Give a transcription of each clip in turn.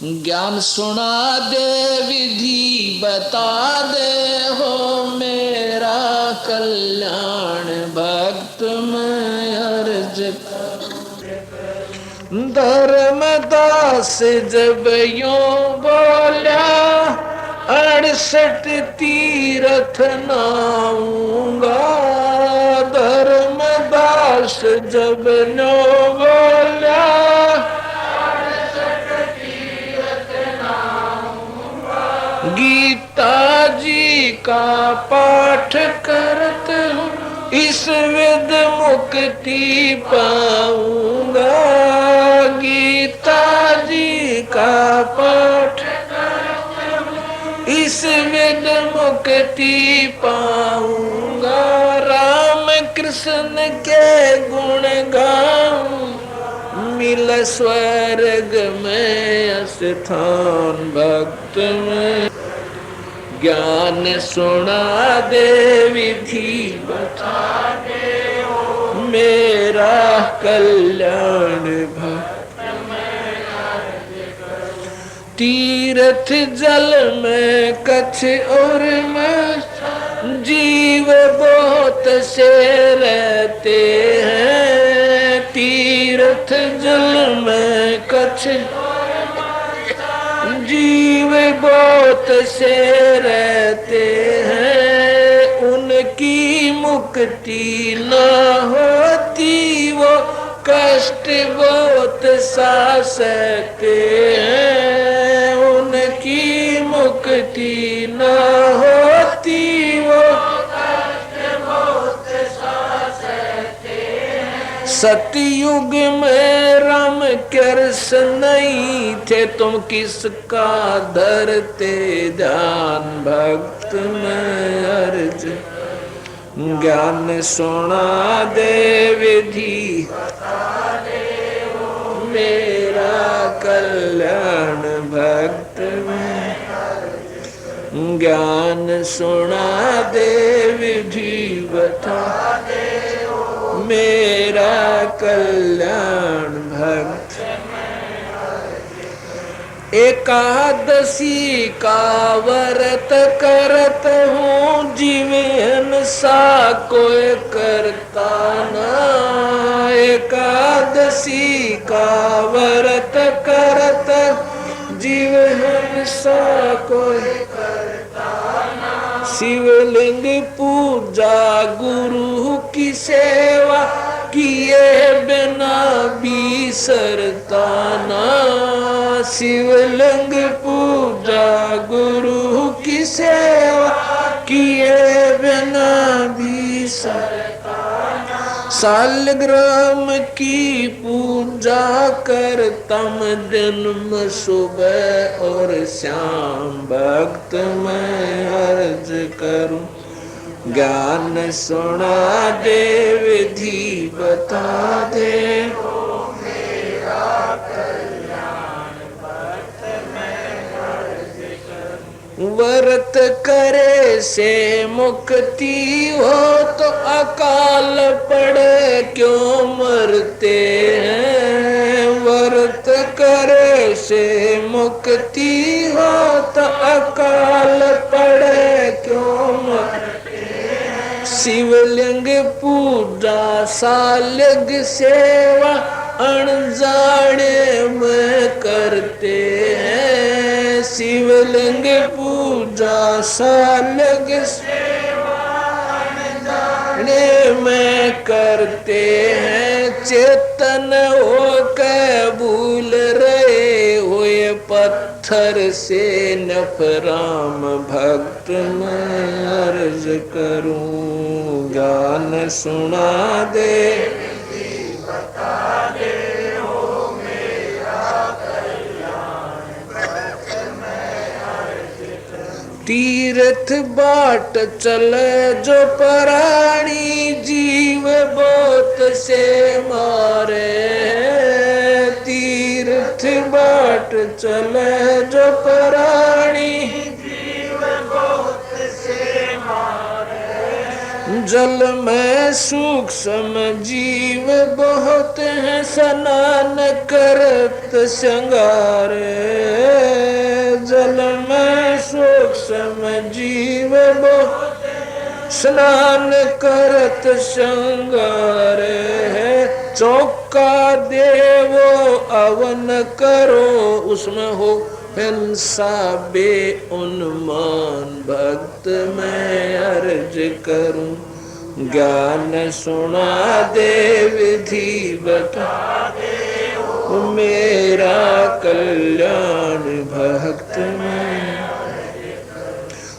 ज्ञान सुना दे विधि बता दे हो मेरा कल्याण भक्त मैं अर्ज। धर्मदास जब यूं बोला 68 तीर्थ नाऊंगा। धर्मदास जब यूं बोला गीता जी का पाठ करत हूँ इस विद मुक्ति पाऊंगा। गीता जी का पाठ करत हूँ इस विद मुक्ति पाऊंगा। राम कृष्ण के गुण गाऊं मिल स्वर्ग में स्थान भक्त में। ज्ञान सुना दे विधि बता दे हो मेरा कल्याण भक्त मैं अर्ज करूं। तीर्थ जल में कच्छ और मैं जीव बहुत से रहते हैं। तीर्थ जल में कच्छ जीव बहुत से रहते हैं। उनकी मुक्ति न होती वो कष्ट बहुत सा सकते हैं। उनकी मुक्ति न होती वो कष्ट बहुत सा सकते हैं। सतयुग में राम कृष्ण नहीं थे तुम किसका धरते ध्यान भक्त मैं अर्ज। ज्ञान सुना दे विधि बता दे हो मेरा कल्याण भक्त में। ज्ञान सुना दे विधि बता दे हो मेरा कल्याण भक्त। एकादशी का व्रत करत हूँ जीवन सा कोई करता ना। एकादशी का व्रत करत जीवन सा कोई करता ना। शिवलिंग पूजा गुरु की सेवा किए बिना बिसरता ना। शिवलिंग पूजा गुरु की सेवा किए बिना बिसरता ना। सालग्राम की पूजा करतम दिन सुबह और शाम भक्त मैं अर्ज करूं। ज्ञान सुना दे विधि बता दे हो मेरा कल्याण भक्त मैं अर्ज करूं। व्रत करे से मुक्ति हो तो अकाल पड़े क्यों मरते हैं। व्रत करे से मुक्ति हो तो अकाल पड़े क्यों मरते। शिवलिंग पूजा सालग सेवा अनजाने में करते हैं। शिवलिंग पूजा सालग सेवा अनजाने में करते हैं। चेतन हो के भूल रहे हुए पत्थर से नफराम भक्त मैं अर्ज करूं। ज्ञान सुना दे बता दे हो मेरा कल्याण भक्त मैं अर्ज करूं। तीर्थ बाट चले जो प्राणी जीव बहुत से मारे। तीर्थ बाट चले जो प्राणी जीव बहुत से मारे। जल में सूक्ष्म जीव बहुत है, स्नान करत श्रृंगारे। जल में सूक्ष्म जीव बहुत, स्नान करत श्रृंगारे है। चौका देवो अवन करो, उसमें हो हिंसा बे उन्मान। भक्त मैं अर्ज करूं, ज्ञान सुना दे विधि बता दे, मेरा कल्याण भक्त में।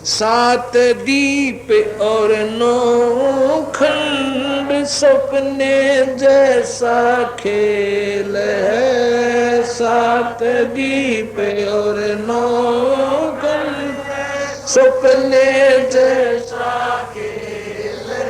सात दीप और नौ खंड, सपने जैसा खेल है। सात दीप और नौ खंड, सपने जैसा खेल है।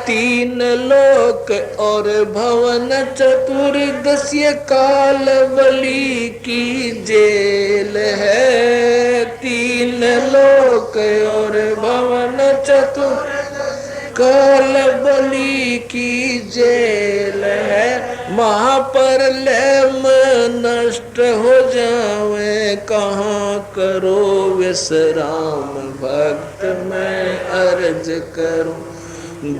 तीन लोक और भवन चतुर्दशीय, काल बलि की जेल है। तीन लोक और भवन चतुर्दशीय, काल बलि की जेल है। महाप्रलय में नष्ट हो जावे, कहाँ करो विश्राम। भक्त मैं अर्ज करूं,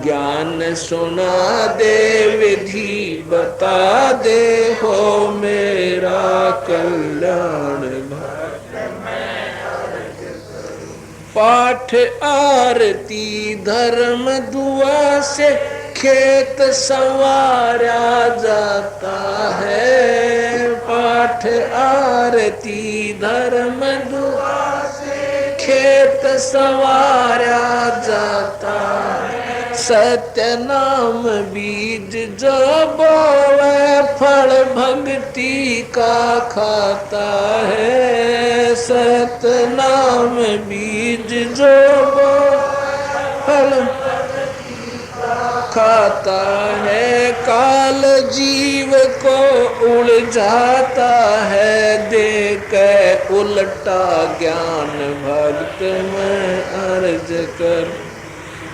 ज्ञान सुना दे विधि बता दे, हो मेरा कल्याण भक्त मैं अर्ज करूं। पाठ आरती धर्म दुआ से, खेत संवारा जाता है। पाठ आरती धर्म दुआ से, खेत संवारा जाता है। सत्य नाम बीज जो बोवे, फल भक्ति का खाता है। सत्य नाम बीज जो बोवे, फल खाता है। काल जीव को उलझाता है, देख उल्टा ज्ञान। भक्त मैं अर्ज कर,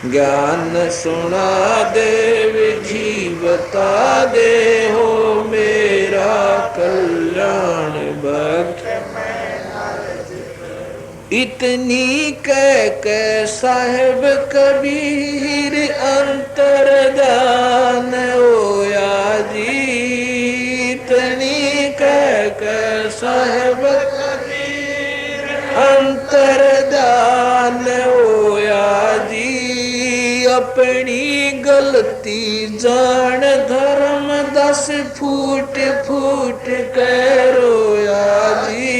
ज्ञान सुना दे विधि बता दे, हो मेरा कल्याण भक्त। इतनी कह साहेब कबीर अंतर्दान होया जी। इतनी कह साहेब कबीर अंतर्दान होया जी। अपनी गलती जान धर्म दस फूट फूट कर रोया जी।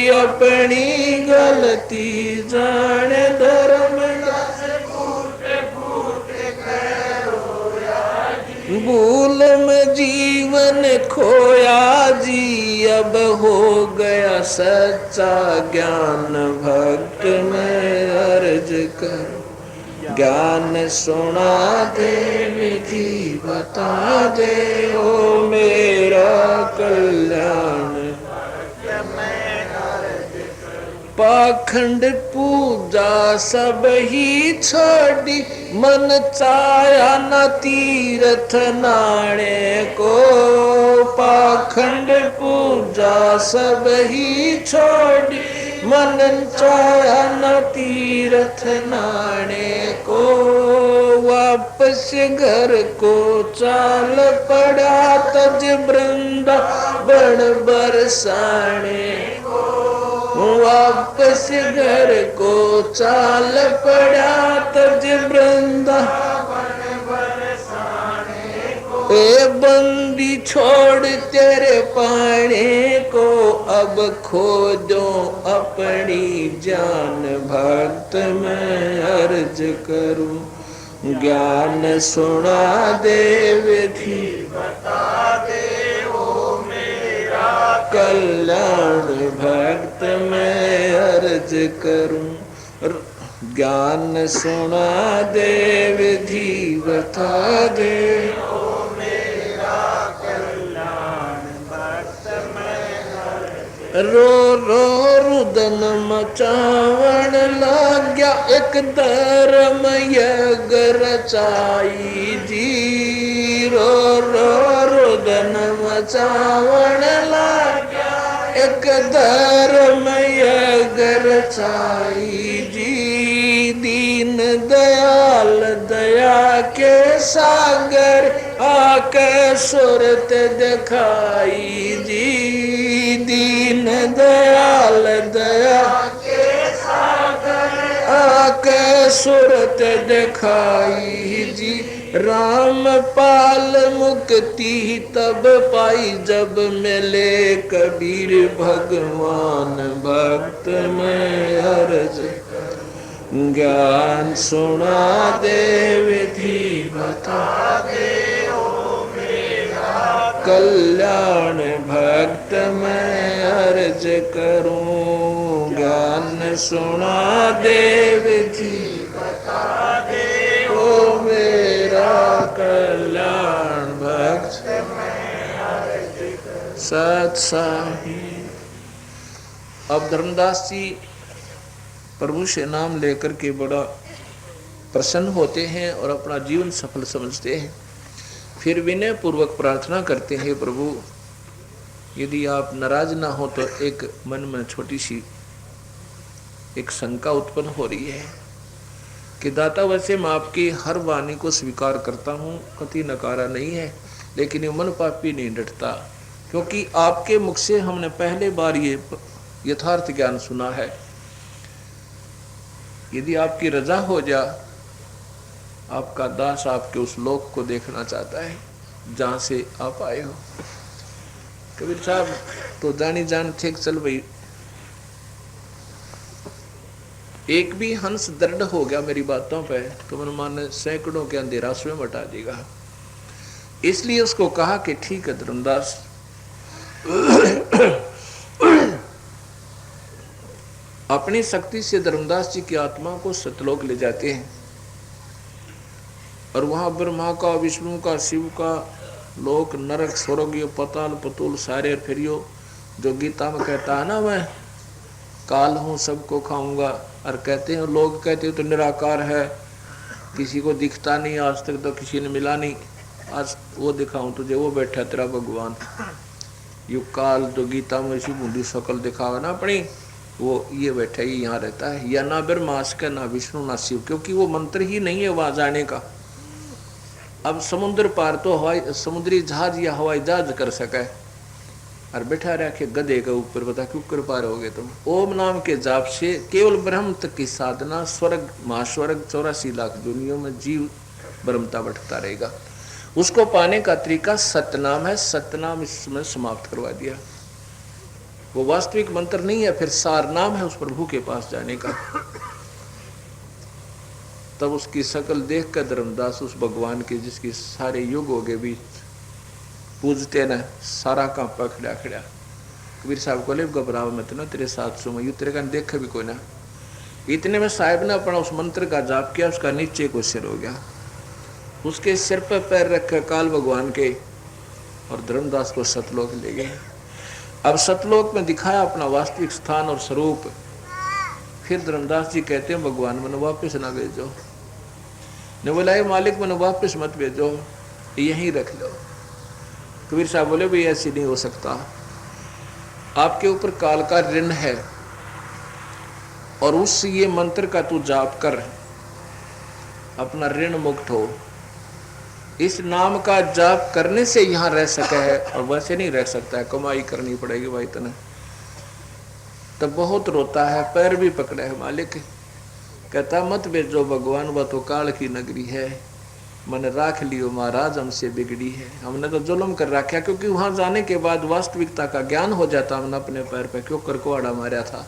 अपनी गलती जान धर्म दस फूट फूट कर रोया जी। भूल में जीवन खोया जी, अब हो गया सच्चा ज्ञान। भक्त मैं अर्ज कर, ज्ञान सुना दे विधि बता दे, ओ मेरा कल्याण। पाखंड पूजा सब ही छोड़ी, मन चाया न तीर्थ नाणे को। पाखंड पूजा सब ही छोड़ी, मन चाया न तीर्थ नाणे को। वापस घर को चाल पड़ा, तज वृंदावन बरसाने को। वापस घर को चाल पड़ा, तज वृंदावन बरसाने को। ए बंदी छोड़ तेरे पाने को, अब खोजो अपनी जान। भक्त मैं अर्ज करूं, ज्ञान सुना दे विधि बता दे, ओ मेरा कल्याण। भक्त मैं अर्ज करूं, ज्ञान सुना दे विधि बता दे, ओ मेरा कल्याण। भक्त मैं रो रो रुदन मचावण लाग्या एक धर्म यज्ञ रचाई जी। रो रो रुदन मचावण लाग्या एक धर्म यज्ञ रचाई जी। दीन दयाल दया के सागर आके सूरत दिखाई जी। दीन दयाल दया के सागर आके सूरत दिखाई जी। राम पाल मुक्ति तब पाई जब मिले कबीर भगवान भक्त में अर्ज ज्ञान सुना दे विधि बता दे ओ मेरा कल्याण भक्त मैं अर्ज करूं। ज्ञान सुना दे विधि बता दे ओ मेरा कल्याण भक्त मैं अर्ज करूं। सत साहिब। अब धर्मदास जी प्रभु से नाम लेकर के बड़ा प्रसन्न होते हैं और अपना जीवन सफल समझते हैं। फिर विनय पूर्वक प्रार्थना करते हैं, प्रभु यदि आप नाराज ना हो तो एक मन में छोटी सी एक शंका उत्पन्न हो रही है कि दाता वैसे मैं आपकी हर वाणी को स्वीकार करता हूँ, कति नकारा नहीं है, लेकिन ये मन पापी नहीं डटता, क्योंकि आपके मुख से हमने पहले बार ये यथार्थ ज्ञान सुना है। यदि आपकी रजा हो जा, आपका दास आपके उस लोक को देखना चाहता है जहां से आप आए हो। कबीर साहब तो जानी जान थे चल भाई, एक भी हंस दृढ़ हो गया मेरी बातों पे तो मन माने सैकड़ों के अंधेरा स्वयं हटा देगा। इसलिए उसको कहा कि ठीक है धर्मदास, अपनी शक्ति से धर्मदास जी की आत्मा को सतलोक ले जाते हैं और वहां ब्रह्मा का, विष्णु का, शिव का लोक, नरक, स्वर्ग, पताल पतुल सारे फिरियो, जो गीता में कहता है ना मैं काल हूं सबको खाऊंगा, और कहते हैं लोग कहते हैं तो निराकार है, किसी को दिखता नहीं, आज तक तो किसी ने मिला नहीं, आज वो दिखाऊं तुझे, वो बैठा तेरा भगवान। यु काल जो गीता में इसी बूंदी शकल दिखावा ना अपनी, वो ये बैठा ही यहाँ रहता है, या ना ब्रह्मास का, ना विष्णु, ना शिव, क्योंकि वो मंत्र ही नहीं है वहां जाने का। अब समुद्र पार तो हवाई समुद्री जहाज या हवाई जहाज कर सका है, और बैठा रखे गधे के ऊपर, बता क्यों कर पा रहे होगे तुम। ओम नाम के जाप से केवल ब्रह्म तक की साधना, स्वर्ग महास्वर्ग 84 लाख दुनियों में जीव ब्रह्मता भटकता रहेगा। उसको पाने का तरीका सतनाम है, सतनाम इसमें समाप्त करवा दिया। वो वास्तविक मंत्र नहीं है, फिर सार नाम है उस प्रभु के पास जाने का। तब उसकी शकल देख कर धर्मदास उस भगवान के जिसकी सारे युगों के बीच पूजते न सारा कांपा खड़ा खड़ा। कबीर साहब को ले घबराव मत ना, तेरे साथ सो मैं तेरे का देख भी कोई ना। इतने में साहिब ने अपना उस मंत्र का जाप किया, उसका नीचे को सिर हो गया, उसके सिर पर पैर रखकर काल भगवान के और धर्मदास को सतलोक ले गए। अब सतलोक में दिखाया अपना वास्तविक स्थान और स्वरूप। फिर धर्मदास जी कहते हैं भगवान मैंने वापस ना भेजो, ने बोला मालिक मैंने वापस मत भेजो, यहीं रख लो। कबीर साहब बोले भाई ऐसी नहीं हो सकता, आपके ऊपर काल का ऋण है और उस ये मंत्र का तू जाप कर, अपना ऋण मुक्त हो। इस नाम का जाप करने से यहाँ रह सका है और वैसे नहीं रह सकता है, कमाई करनी पड़ेगी भाई तने। तब बहुत रोता है, पैर भी पकड़े है मालिक, कहता मत भेजो भगवान, वह तो काल की नगरी है, मैंने राख लियो महाराज हमसे बिगड़ी है। हमने तो जुल्म कर रखा, क्योंकि वहां जाने के बाद वास्तविकता का ज्ञान हो जाता, हमने अपने पैर पे क्यों कर कुआड़ा मारा था।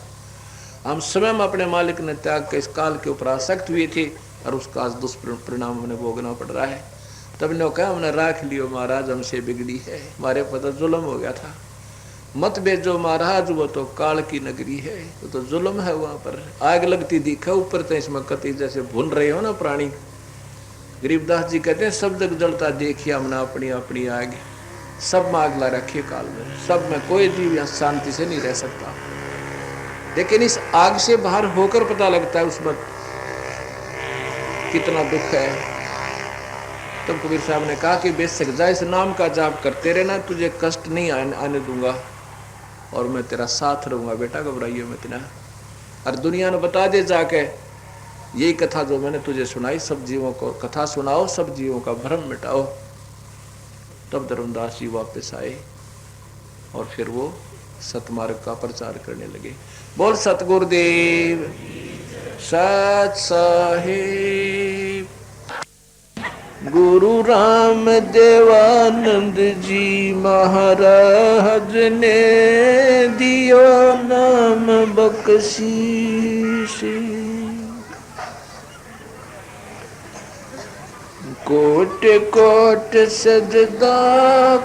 हम स्वयं अपने मालिक ने त्याग के इस काल के ऊपर आसक्त हुए थे और उसका आज दुष्परिणाम हमें भोगना पड़ रहा है। तब ने कहा हमने राख लियो महाराज हमसे बिगड़ी है, हमारे पता जुल्म हो गया था, मत भेजो महाराज वो तो काल की नगरी है, वो तो जुल्म है, वहां पर आग लगती दिखा ऊपर तो इसमें कति जैसे भून रहे हो ना प्राणी। गरीबदास जी कहते हैं सब जग जलता देखिए हमने अपनी अपनी आग, सब में आग ला रखी काल में, सब में कोई जीव यहाँ शांति से नहीं रह सकता। लेकिन इस आग से बाहर होकर पता लगता है उसमें कितना दुख है। तब कबीर साहब ने कहा कि बेशक जा इस नाम का जाप करते रहना, तुझे कष्ट नहीं आने दूंगा और मैं तेरा साथ रहूंगा बेटा, घबराइए मत ना। और दुनिया ने बता दे जाके यही कथा जो मैंने तुझे सुनाई, सब जीवों को कथा सुनाओ, सब जीवों का भ्रम मिटाओ। तब धर्मदास जी वापस आए और फिर वो सतमार्ग का प्रचार करने लगे। बोल सतगुरुदेव सत साहिब। गुरु राम देवानंद जी महाराज ने दियो नाम बख्शीश। कोट कोट सजदा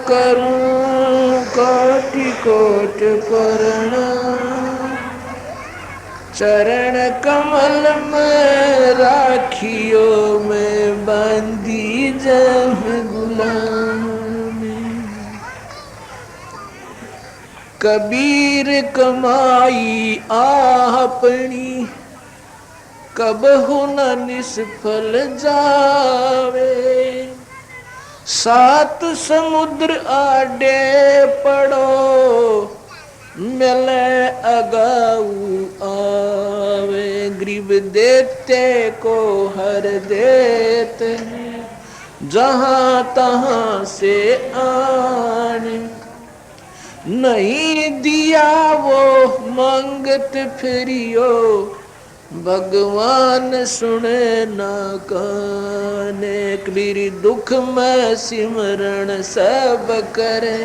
करूं, कोटि कोट प्रणाम। चरण कमल में राखियो में बंदी जम गुलाम। कबीर कमाई आपनी, कबहु न निष्फल जावे। सात समुद्र आडे पड़ो, मिले अगाऊ आवे। गरीब देते को हर देते हैं, जहां तहां से आने। नहीं दिया वो मंगत फिरियो, भगवान सुने ना काने। कबीर दुख में सिमरण सब करे,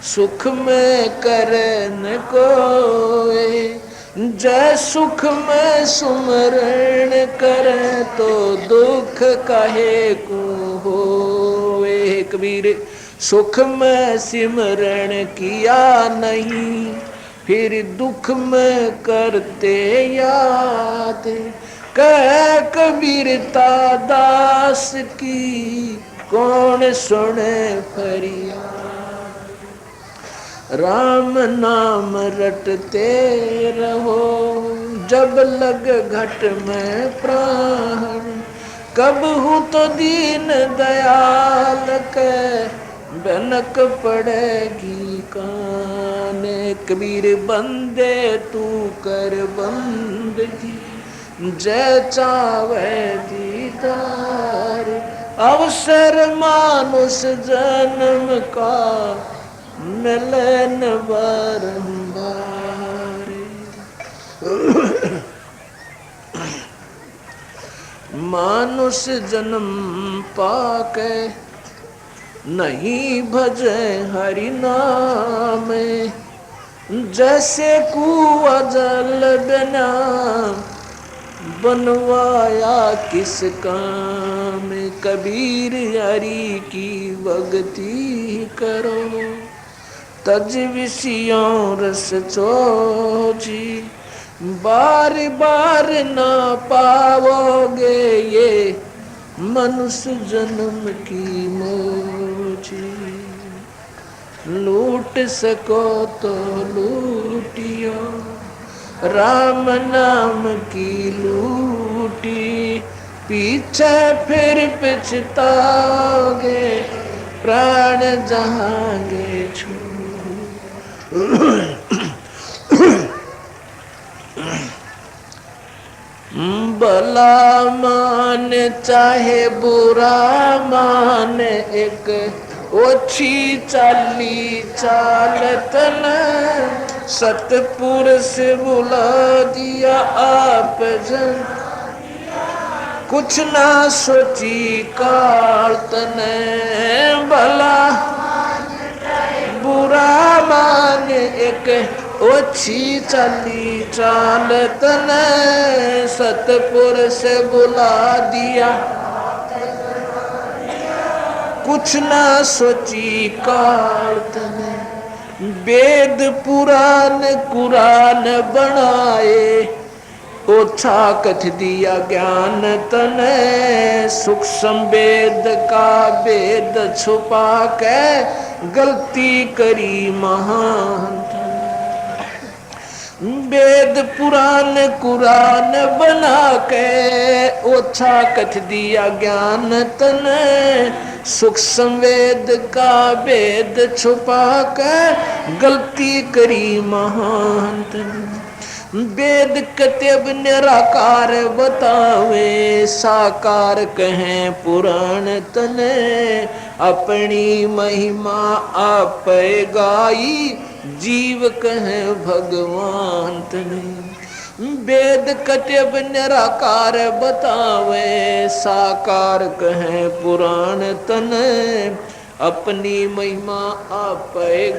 सुख में करे न कोई। जय सुख में सुमरण करे, तो दुख काहे को होए। कबीर सुख में सिमरण किया नहीं, फिर दुख में करते याद। कह कबीरता दास की, कौन सुने फरियाद। राम नाम रटते रहो, जब लग घट में प्राण। कब हूँ तो दीन दयाल के, बनक पड़ेगी काने। कबीर बंदे तू कर बंदगी, जय चावे दीदार। अवसर मानुष जन्म का, मिलन बारंबार। मानुष जन्म पाके, नहीं भजे हरि नाम। जैसे कुआं जल बिना, बनवाया किस काम। कबीर हरि की भक्ति करो, तज विषयों रस चोजी। बार बार ना पाओगे ये, मनुष्य जन्म की मौजी। लूट सको तो लूटियो, राम नाम की लूटी। पीछे फिर पछताओगे, प्राण जहांगे छू। भला मान चाहे बुरा मान, एक ओछी चाली चालत न। सतपुरुष बुला दिया आप जन, कुछ ना सोची काल तने। भला बुरा मान, एक ओछी चाली चालत ने। सतपुरुष बुला दिया, कुछ ना सोची काल तने। वेद पुराण कुरान बनाए, ओछा कथ दिया ज्ञान तने। सुख संवेद का वेद छुपा के, गलती करी महान। वेद पुराण कुरान बना के ओछा कथ दिया ज्ञान तने, सूक्ष्म वेद का वेद छुपा के गलती करी महान तने। वेद कतब निराकार बतावे, साकार कहें पुराण तने, अपनी महिमा आप गाई जीव कहे भगवान तने। वेद कतब निराकार बतावे, साकार कहे पुराण तने, अपनी महिमा आप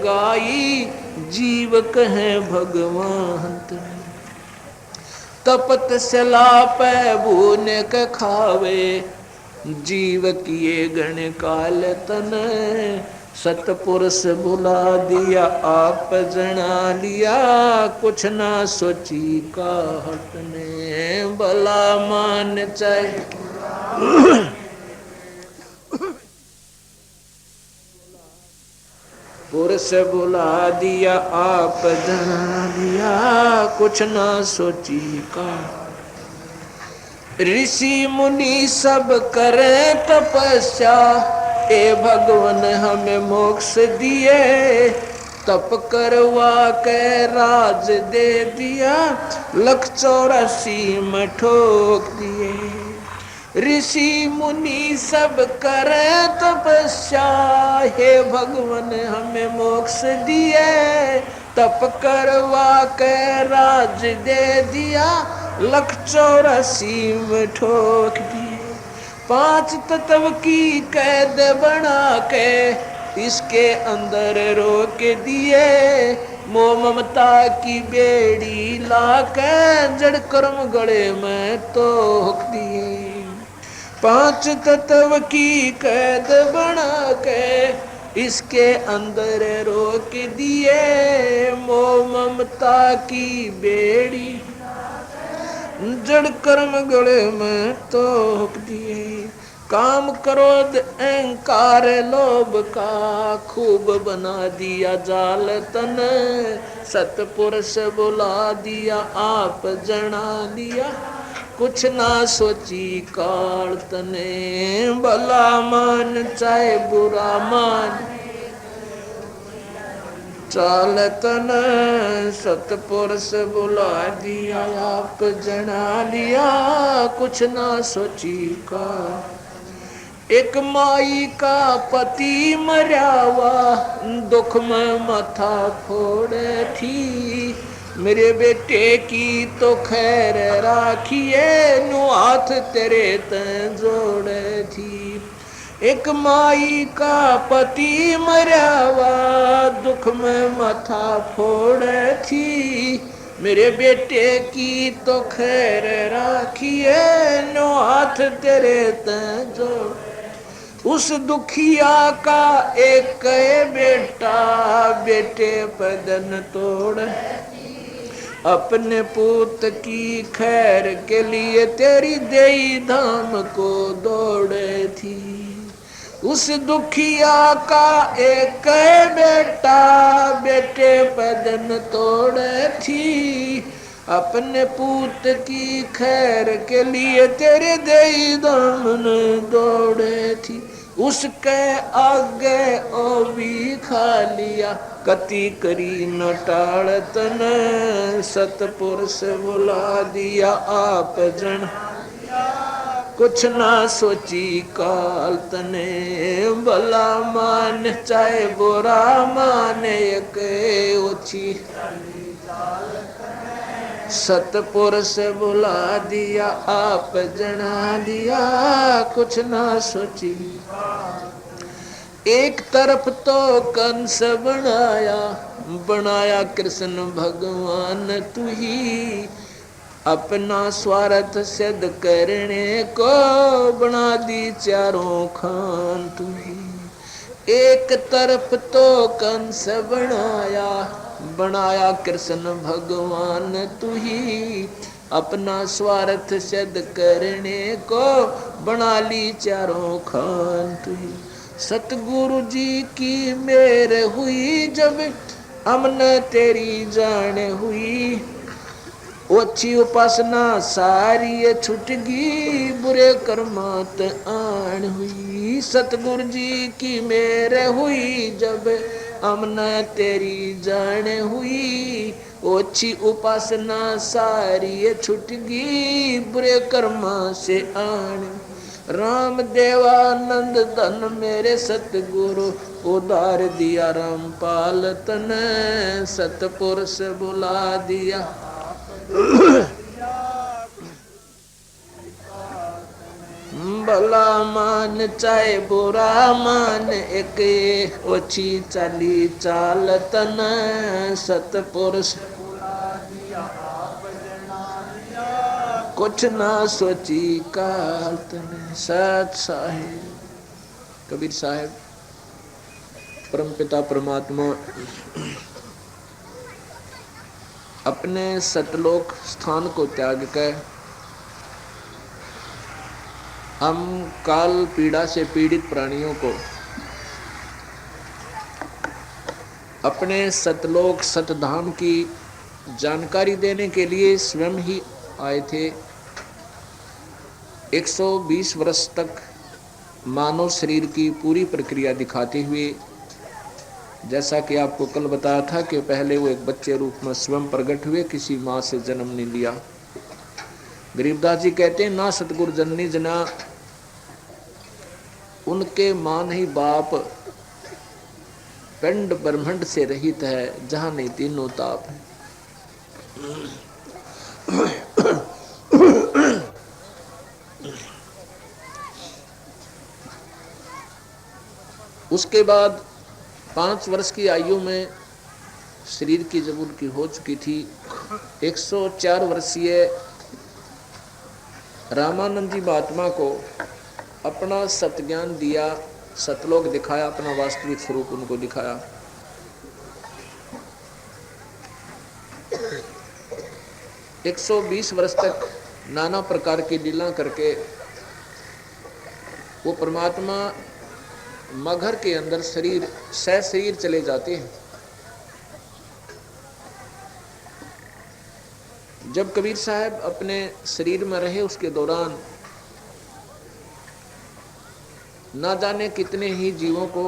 गाई जीव कहे भगवान तने। तपत सलाप भून के खावे, जीव किए गण काल तने, सतपुरुष बुला दिया आप जना लिया, कुछ ना सोची काहत ने, भला मान चाहे पुरुष बुला दिया आप जना लिया, कुछ ना सोची का। ऋषि मुनि सब करे तपस्या, ए भगवान हमें मोक्ष दिए, तप करवा के राज दे दिया, 184 में ठोक दिए। ऋषि मुनि सब करे तपस्या, हे भगवान हमें मोक्ष दिए, तप करवा के राज दे दिया, 184 में ठोक दिए। 5 तत्व की कैद बना के इसके अंदर रोक दिए, मोह ममता की बेड़ी ला के जड़ कर्म गले में तोक दिए। 5 तत्व की कैद बना के इसके अंदर रोक दिए, मोह ममता की बेड़ी जड़ कर्म गले में तोक दिए। काम क्रोध अहंकार लोभ का खूब बना दिया जाल तन, सतपुरुष बुला दिया आप जना लिया, कुछ ना सोची काल तने, भला मान चाहे बुरा मान चाल तन, सतपुरुष बुला दिया आप जना लिया, कुछ ना सोची काल। एक माई का पति मरावा, दुख में माथा फोड़े थी, मेरे बेटे की तो खैर राखिए, नु हाथ तेरे तन जोड़े थी। एक माई का पति मरावा, दुख में माथा फोड़े थी, मेरे बेटे की तो खैर राखिए, नु हाथ तेरे तन जोड़। उस दुखिया का एक बेटा, बेटे बदन तोड़, अपने पूत की खैर के लिए तेरी देई धाम को दौड़े थी। उस दुखिया का एक बेटा, बेटे बदन तोड़े थी, अपने पूत की खैर के लिए तेरे देई धाम दौड़े थी। उसके आगे ओ भी खा लिया, कति करी न टाल तन, सतपुरुष बुला दिया आप जन, कुछ ना सोची काल तने, भला मान चाहे बुरा माने, एक ओछी सतपुरुष बुला दिया आप जना लिया, कुछ ना सोची। एक तरफ तो कंस बनाया, बनाया कृष्ण भगवान तू ही, अपना स्वार्थ सिद्ध करने को बना दी चारों खान तू ही। एक तरफ तो कंस बनाया, बनाया कृष्ण भगवान तू ही, अपना स्वार्थ सिद्ध करने को बना ली चारों खान तू ही। सतगुरु जी की मेर हुई जब हमने तेरी जान हुई, ओछी उपासना सारी छुटगी, बुरे कर्मात आन हुई। सतगुरु जी की मेर हुई, जब हमने तेरी जान हुई, ओछी उपासना सारी छुटगी, बुरे कर्मा से आन। राम देवानंद धन मेरे सतगुरु, उधार दिया रामपाल तने, सतपुरुष बुला दिया। भला मान चाहे बुरा मान, एक ओछी चाली चाल तन, सतपुरुष कुछ ना सोची काल तन। सत साहिब कबीर साहब परमपिता परमात्मा अपने सतलोक स्थान को त्याग कर हम काल पीड़ा से पीड़ित प्राणियों को अपने सतलोक सतधाम की जानकारी देने के लिए स्वयं ही आए थे। 120 वर्ष तक मानव शरीर की पूरी प्रक्रिया दिखाते हुए, जैसा कि आपको कल बताया था कि पहले वो एक बच्चे रूप में स्वयं प्रकट हुए, किसी माँ से जन्म नहीं लिया। गरीबदास जी कहते हैं, ना सतगुरु जननी जना, उनके मां नहीं बाप, पिंड ब्रह्मंड से रहित है, जहां नहीं तीनों ताप है। उसके बाद 5 वर्ष की आयु में शरीर की जब उनकी हो चुकी थी, 104 वर्षीय रामानंद जी महात्मा को अपना सतज्ञान दिया, सतलोक दिखाया, अपना वास्तविक स्वरूप उनको दिखाया। 120 वर्ष तक नाना प्रकार की लीला करके वो परमात्मा मगर के अंदर शरीर सह शरीर चले जाते हैं। जब कबीर साहब अपने शरीर में रहे, उसके दौरान ना जाने कितने ही जीवों को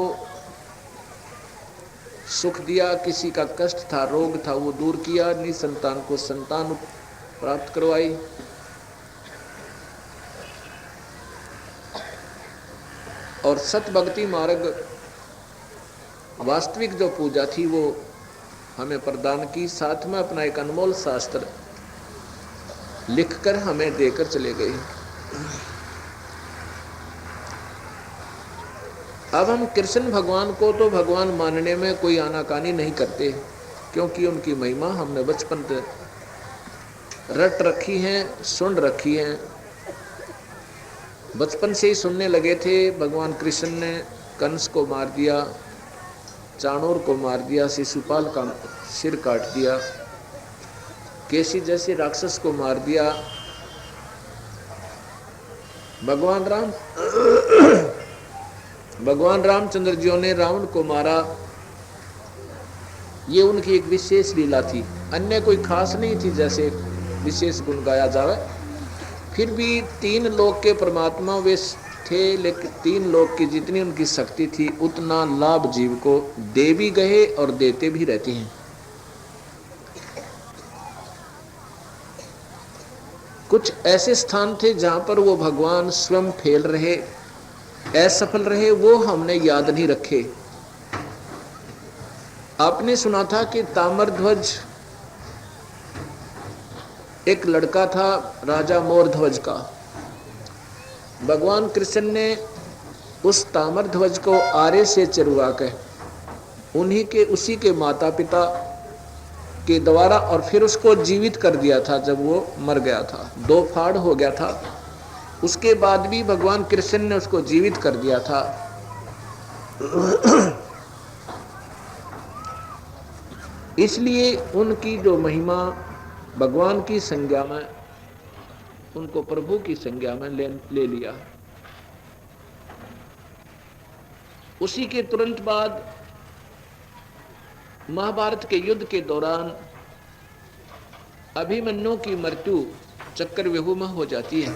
सुख दिया, किसी का कष्ट था, रोग था, वो दूर किया, निसंतान को संतान प्राप्त करवाई। और सत भक्ति मार्ग वास्तविक जो पूजा थी वो हमें प्रदान की, साथ में अपना एक अनमोल शास्त्र लिखकर हमें देकर चले गए। अब हम कृष्ण भगवान को तो भगवान मानने में कोई आनाकानी नहीं करते, क्योंकि उनकी महिमा हमने बचपन से रट रखी है, सुन रखी है। बचपन से ही सुनने लगे थे। भगवान कृष्ण ने कंस को मार दिया, चाणूर को मार दिया, शिशुपाल का सिर काट दिया, केसी जैसे राक्षस को मार दिया। भगवान रामचंद्र जी ने रावण को मारा। ये उनकी एक विशेष लीला थी, अन्य कोई खास नहीं थी जैसे विशेष गुण गाया जावे। फिर भी 3 लोक के परमात्मा वे थे, लेकिन 3 लोक की जितनी उनकी शक्ति थी उतना लाभ जीव को दे भी गए और देते भी रहते हैं। कुछ ऐसे स्थान थे जहां पर वो भगवान स्वयं फेल रहे, असफल रहे, वो हमने याद नहीं रखे। आपने सुना था कि ताम्रध्वज एक लड़का था राजा मोरध्वज का। भगवान कृष्ण ने उस ताम्रध्वज को आरे से चरवा कर उसी के माता पिता के द्वारा और फिर उसको जीवित कर दिया था। जब वो मर गया था, 2 फाड़ हो गया था, उसके बाद भी भगवान कृष्ण ने उसको जीवित कर दिया था। इसलिए उनकी जो महिमा भगवान की संज्ञा में, उनको प्रभु की संज्ञा में ले लिया। उसी के तुरंत बाद महाभारत के युद्ध के दौरान अभिमन्यु की मृत्यु चक्रव्यूह में हो जाती है।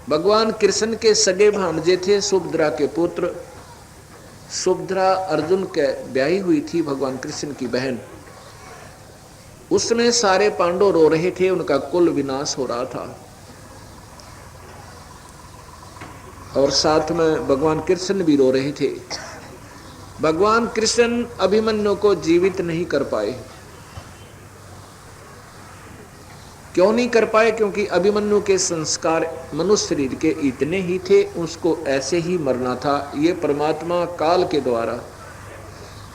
भगवान कृष्ण के सगे भांजे थे सुभद्रा के पुत्र। सुभद्रा अर्जुन के ब्याही हुई थी, भगवान कृष्ण की बहन। उसमें सारे पांडव रो रहे थे, उनका कुल विनाश हो रहा था। और साथ में भगवान कृष्ण भी रो रहे थे। भगवान कृष्ण अभिमन्यु को जीवित नहीं कर पाए। क्यों नहीं कर पाए? क्योंकि अभिमन्यु के संस्कार मनुष्य शरीर के इतने ही थे, उसको ऐसे ही मरना था। ये परमात्मा काल के द्वारा,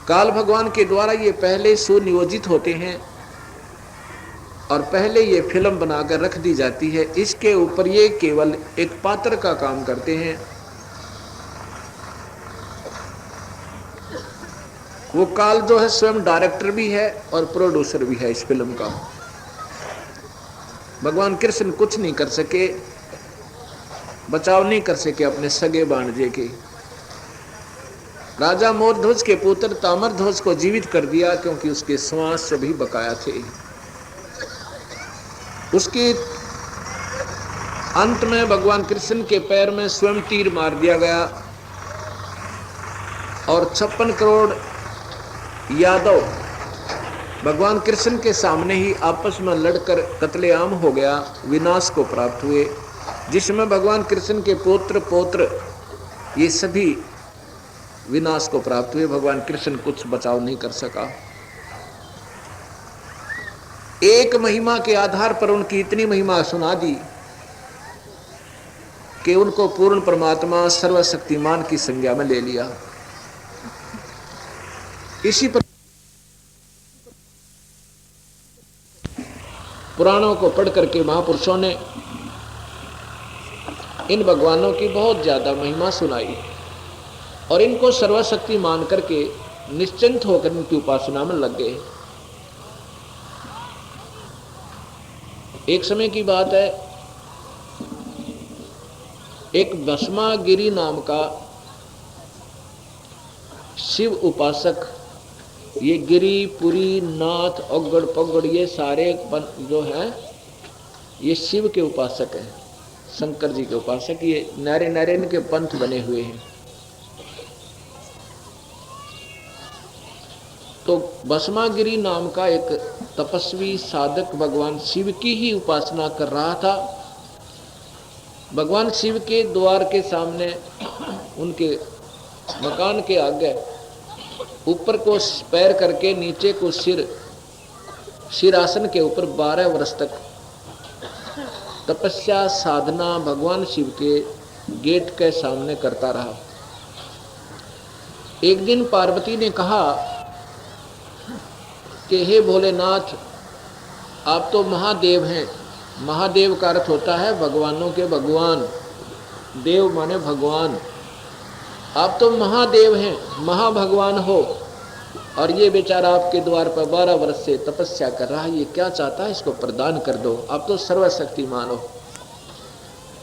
काल भगवान के द्वारा ये पहले सुनियोजित होते हैं और पहले ये फिल्म बनाकर रख दी जाती है। इसके ऊपर ये केवल एक पात्र का काम करते हैं। वो काल जो है स्वयं डायरेक्टर भी है और प्रोड्यूसर भी है इस फिल्म का। भगवान कृष्ण कुछ नहीं कर सके, बचाव नहीं कर सके अपने सगे भांजे के। राजा मोरध्वज के पुत्र ताम्रध्वज को जीवित कर दिया, क्योंकि उसके श्वास भी बकाया थे। उसके अंत में भगवान कृष्ण के पैर में स्वयं तीर मार दिया गया और 56 करोड़ यादव भगवान कृष्ण के सामने ही आपस में लड़कर कत्लेआम हो गया, विनाश को प्राप्त हुए। जिसमें भगवान कृष्ण के पुत्र पौत्र ये सभी विनाश को प्राप्त हुए। भगवान कृष्ण कुछ बचाव नहीं कर सका। एक महिमा के आधार पर उनकी इतनी महिमा सुना दी कि उनको पूर्ण परमात्मा सर्वशक्तिमान की संज्ञा में ले लिया। इसी पर पुराणों को पढ़ करके महापुरुषों ने इन भगवानों की बहुत ज्यादा महिमा सुनाई और इनको सर्वशक्ति मान करके निश्चिंत होकर इनकी उपासना में लग गए। एक समय की बात है, एक भस्मागिरी नाम का शिव उपासक, ये गिरी पुरी नाथ अगड़ पगड़ ये सारे जो हैं ये शिव के उपासक हैं, शंकर जी के उपासक। ये नारे नारायण के पंथ बने हुए हैं। तो भस्मागिरी नाम का एक तपस्वी साधक भगवान शिव की ही उपासना कर रहा था। भगवान शिव के द्वार के सामने उनके मकान के आगे ऊपर को पैर करके नीचे को सिरासन के ऊपर 12 वर्ष तक तपस्या साधना भगवान शिव के गेट के सामने करता रहा। एक दिन पार्वती ने कहा कि हे भोलेनाथ, आप तो महादेव हैं। महादेव का अर्थ होता है भगवानों के भगवान, देव माने भगवान। आप तो महादेव हैं, महाभगवान हो, और ये बेचारा आपके द्वार पर 12 वर्ष से तपस्या कर रहा है। ये क्या चाहता है, इसको प्रदान कर दो। आप तो सर्वशक्तिमान हो।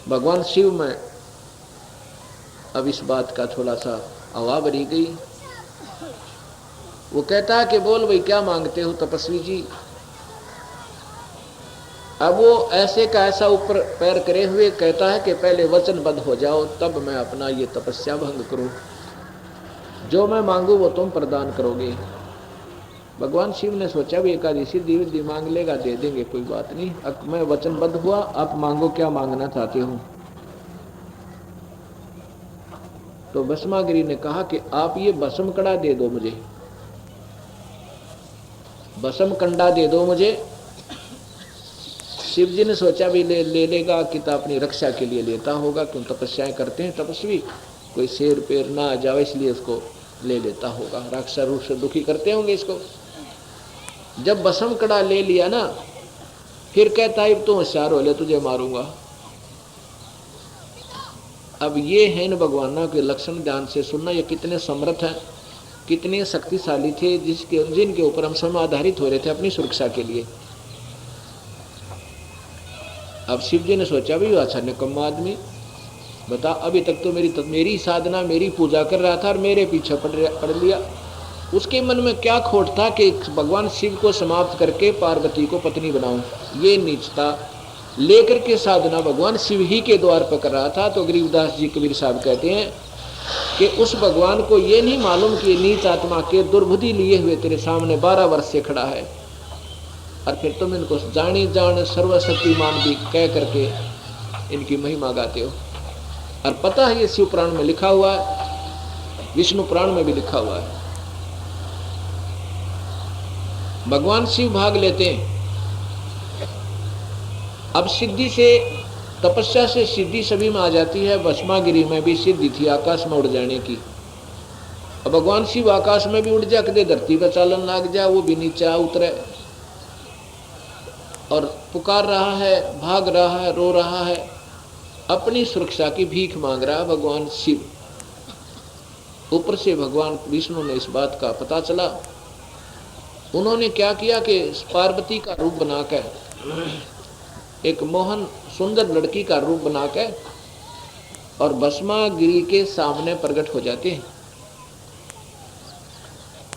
भगवान शिव में अब इस बात का थोड़ा सा हवा भरी गई। वो कहता है कि बोल भाई क्या मांगते हो तपस्वी जी। अब वो ऐसे का ऐसा ऊपर पैर करे हुए कहता है कि पहले वचनबद्ध हो जाओ, तब मैं अपना ये तपस्या भंग करूं। जो मैं मांगू वो तुम प्रदान करोगे। भगवान शिव ने सोचा भी एकादशी दिव्य मांग लेगा, दे देंगे, कोई बात नहीं। अब मैं वचनबद्ध हुआ, आप मांगो क्या मांगना चाहते हो। तो भस्मागिरी ने कहा कि आप ये भस्म कड़ा दे दो मुझे, भस्म कंडा दे दो मुझे। शिव जी ने सोचा भी ले लेगा कि तो अपनी रक्षा के लिए लेता होगा, क्यों तपस्याएं करते हैं तपस्वी, कोई शेर पेर ना आ जाए इसलिए उसको ले लेता होगा। राक्षस रूप से दुखी करते होंगे इसको। जब भस्म कड़ा ले लिया ना, फिर कहता है तू होशियार हो ले, तुझे मारूंगा। अब ये है इन भगवानों के लक्षण, ध्यान से सुनना। ये कितने समर्थ हैं, कितने शक्तिशाली थे, जिनके ऊपर हम सब आधारित हो रहे थे अपनी सुरक्षा के लिए। अब शिव जी ने सोचा भी अच्छा निकम्मा आदमी, बता अभी तक तो मेरी साधना मेरी पूजा कर रहा था और मेरे पीछे पड़ लिया। उसके मन में क्या खोट था कि भगवान शिव को समाप्त करके पार्वती को पत्नी बनाऊं। ये नीचता लेकर के साधना भगवान शिव ही के द्वार पर कर रहा था। तो गरीबदास जी कबीर साहब कहते हैं कि उस भगवान को ये नहीं मालूम कि नीच आत्मा के दुर्बुद्धि लिए हुए तेरे सामने 12 वर्ष से खड़ा है, और फिर तुम इनको जानी जान सर्वशक्तिमान भी कह करके इनकी महिमा गाते हो। और पता है ये शिव पुराण में लिखा हुआ है, विष्णु पुराण में भी लिखा हुआ है। भगवान शिव भाग लेते हैं। अब सिद्धि से, तपस्या से सिद्धि सभी में आ जाती है। भस्मागिरी में भी सिद्धि थी आकाश में उड़ जाने की। अब भगवान शिव आकाश में भी उड़ जा, कदे धरती पर चालन लाग जा, वो भी नीचे उतरे और पुकार रहा है, भाग रहा है, रो रहा है, अपनी सुरक्षा की भीख मांग रहा है भगवान शिव। ऊपर से भगवान विष्णु ने इस बात का पता चला। उन्होंने क्या किया कि पार्वती का रूप बनाकर, एक मोहन सुंदर लड़की का रूप बनाकर और भस्मागिरी के सामने प्रकट हो जाते हैं।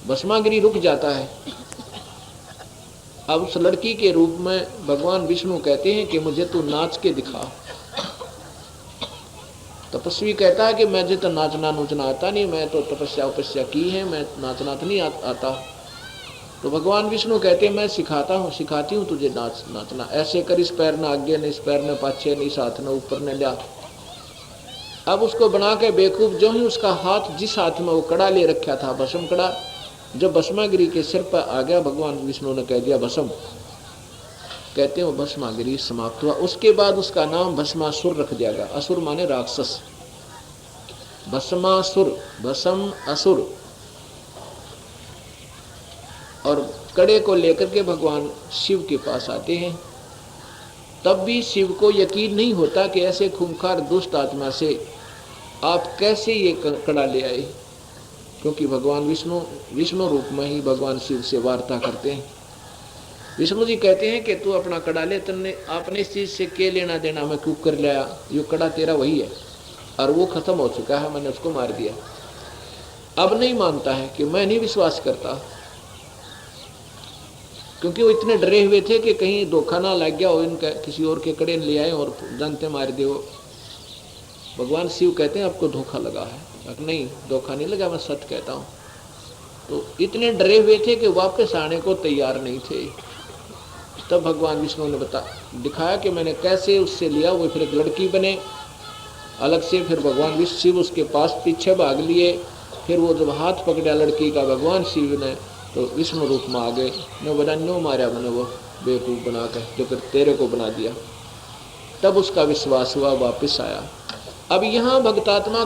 भस्मागिरी रुक जाता है। अब उस लड़की के रूप में भगवान विष्णु कहते हैं कि मुझे तू नाच के दिखा। तपस्वी कहता है कि मुझे तो नाचना नूचना आता नहीं, मैं तो तपस्या की है, मैं नाचना तो नहीं आता। तो भगवान विष्णु कहते हैं मैं सिखाती हूँ तुझे नाचना। ऐसे कर, इस पैर ने आगे ने, इस पैर ने पाछे ने, इस हाथ ने ऊपर ने लिया। अब उसको बना के बेवकूफ, जो ही उसका हाथ जिस हाथ में वो कड़ा ले रखा था, भस्म कड़ा, जब भस्मागिरी के सिर पर आ गया, भगवान विष्णु ने कह दिया भस्म। कहते हैं वो भस्मागिरी समाप्त हुआ। उसके बाद उसका नाम भस्मासुर रख दिया गया। असुर माने राक्षस, भस्मासुर, भस्म असुर। और कड़े को लेकर के भगवान शिव के पास आते हैं। तब भी शिव को यकीन नहीं होता कि ऐसे खूंखार दुष्ट आत्मा से आप कैसे ये कड़ा ले आए, क्योंकि भगवान विष्णु रूप में ही भगवान शिव से वार्ता करते हैं। विष्णु जी कहते हैं कि तू अपना कड़ा ले, तुमने आपने इस चीज से क्या लेना देना, मैं क्यों कर लाया, ये कड़ा तेरा वही है और वो खत्म हो चुका है, मैंने उसको मार दिया। अब नहीं मानता है कि मैं नहीं विश्वास करता, क्योंकि वो इतने डरे हुए थे कि कहीं धोखा ना लग गया हो, इनका किसी और के कड़े ले आए और जानते मार दे। भगवान शिव कहते हैं आपको धोखा लगा है। नहीं, धोखा नहीं लगा, मैं सच कहता हूँ। तो इतने डरे हुए थे कि वापस आने को तैयार नहीं थे। तब भगवान विष्णु ने दिखाया कि मैंने कैसे उससे लिया, वो फिर एक लड़की बने अलग से। फिर भगवान शिव उसके पास पीछे भाग लिए। फिर वो जब हाथ पकड़ा लड़की का भगवान शिव ने, तो विष्णु रूप में आ गए। न बना नो मारा मैंने वो बेवकूफ़ बनाकर, जो फिर तेरे को बना दिया। तब उसका विश्वास हुआ, वापस आया। अब यहाँ भक्तात्मा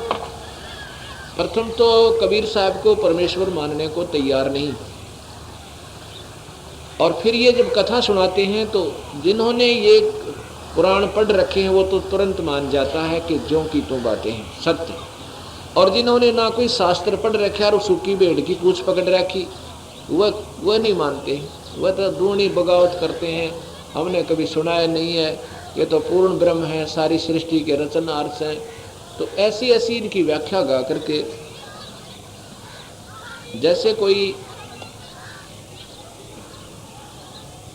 प्रथम तो कबीर साहब को परमेश्वर मानने को तैयार नहीं, और फिर ये जब कथा सुनाते हैं तो जिन्होंने ये पुराण पढ़ रखे हैं वो तो तुरंत मान जाता है कि जो की तो बातें हैं सत्य। और जिन्होंने ना कोई शास्त्र पढ़ रखे और सूखी भेड़ की पूछ पकड़ रखी, वह नहीं मानते। वह तो दूनी बगावत करते हैं, हमने कभी सुनाया नहीं है, ये तो पूर्ण ब्रह्म है, सारी सृष्टि के रचनार्थ हैं। तो ऐसी ऐसी इनकी व्याख्या गा करके, जैसे कोई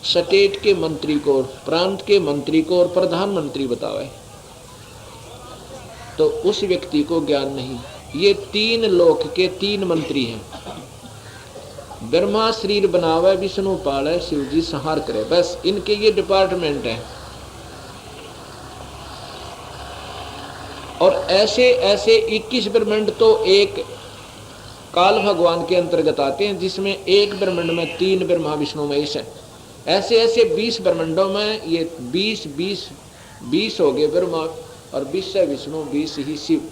स्टेट के मंत्री को, प्रांत के मंत्री को और प्रधानमंत्री बतावे तो उस व्यक्ति को ज्ञान नहीं। ये 3 लोक के 3 मंत्री हैं। ब्रह्मा शरीर बनावे, विष्णु पाले, शिव जी संहार करे, बस इनके ये डिपार्टमेंट है। और ऐसे ऐसे 21 ब्रह्मांड तो एक काल भगवान के अंतर्गत आते हैं, जिसमें एक ब्रह्मांड में 3 ब्रह्मा विष्णु महेश है। ऐसे ऐसे 20 ब्रह्मांडों में ये 20 हो गए ब्रह्मा, और 20 है विष्णु, 20 ही शिव।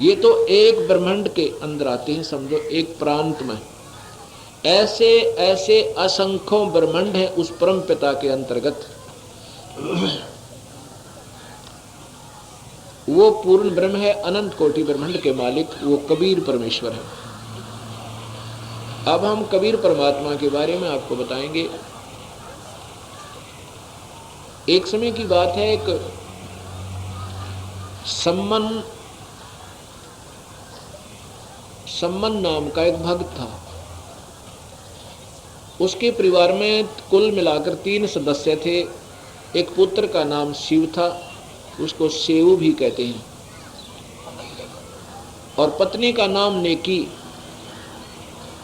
ये तो एक ब्रह्मांड के अंदर आते हैं, समझो एक प्रांत में। ऐसे ऐसे असंख्यों ब्रह्मांड हैं उस परम पिता के अंतर्गत। वो पूर्ण ब्रह्म है, अनंत कोटि ब्रह्मांड के मालिक वो कबीर परमेश्वर है। अब हम कबीर परमात्मा के बारे में आपको बताएंगे। एक समय की बात है, एक सम्मन नाम का एक भक्त था। उसके परिवार में कुल मिलाकर 3 सदस्य थे। एक पुत्र का नाम शिव था, उसको सेऊ भी कहते हैं, और पत्नी का नाम नेकी।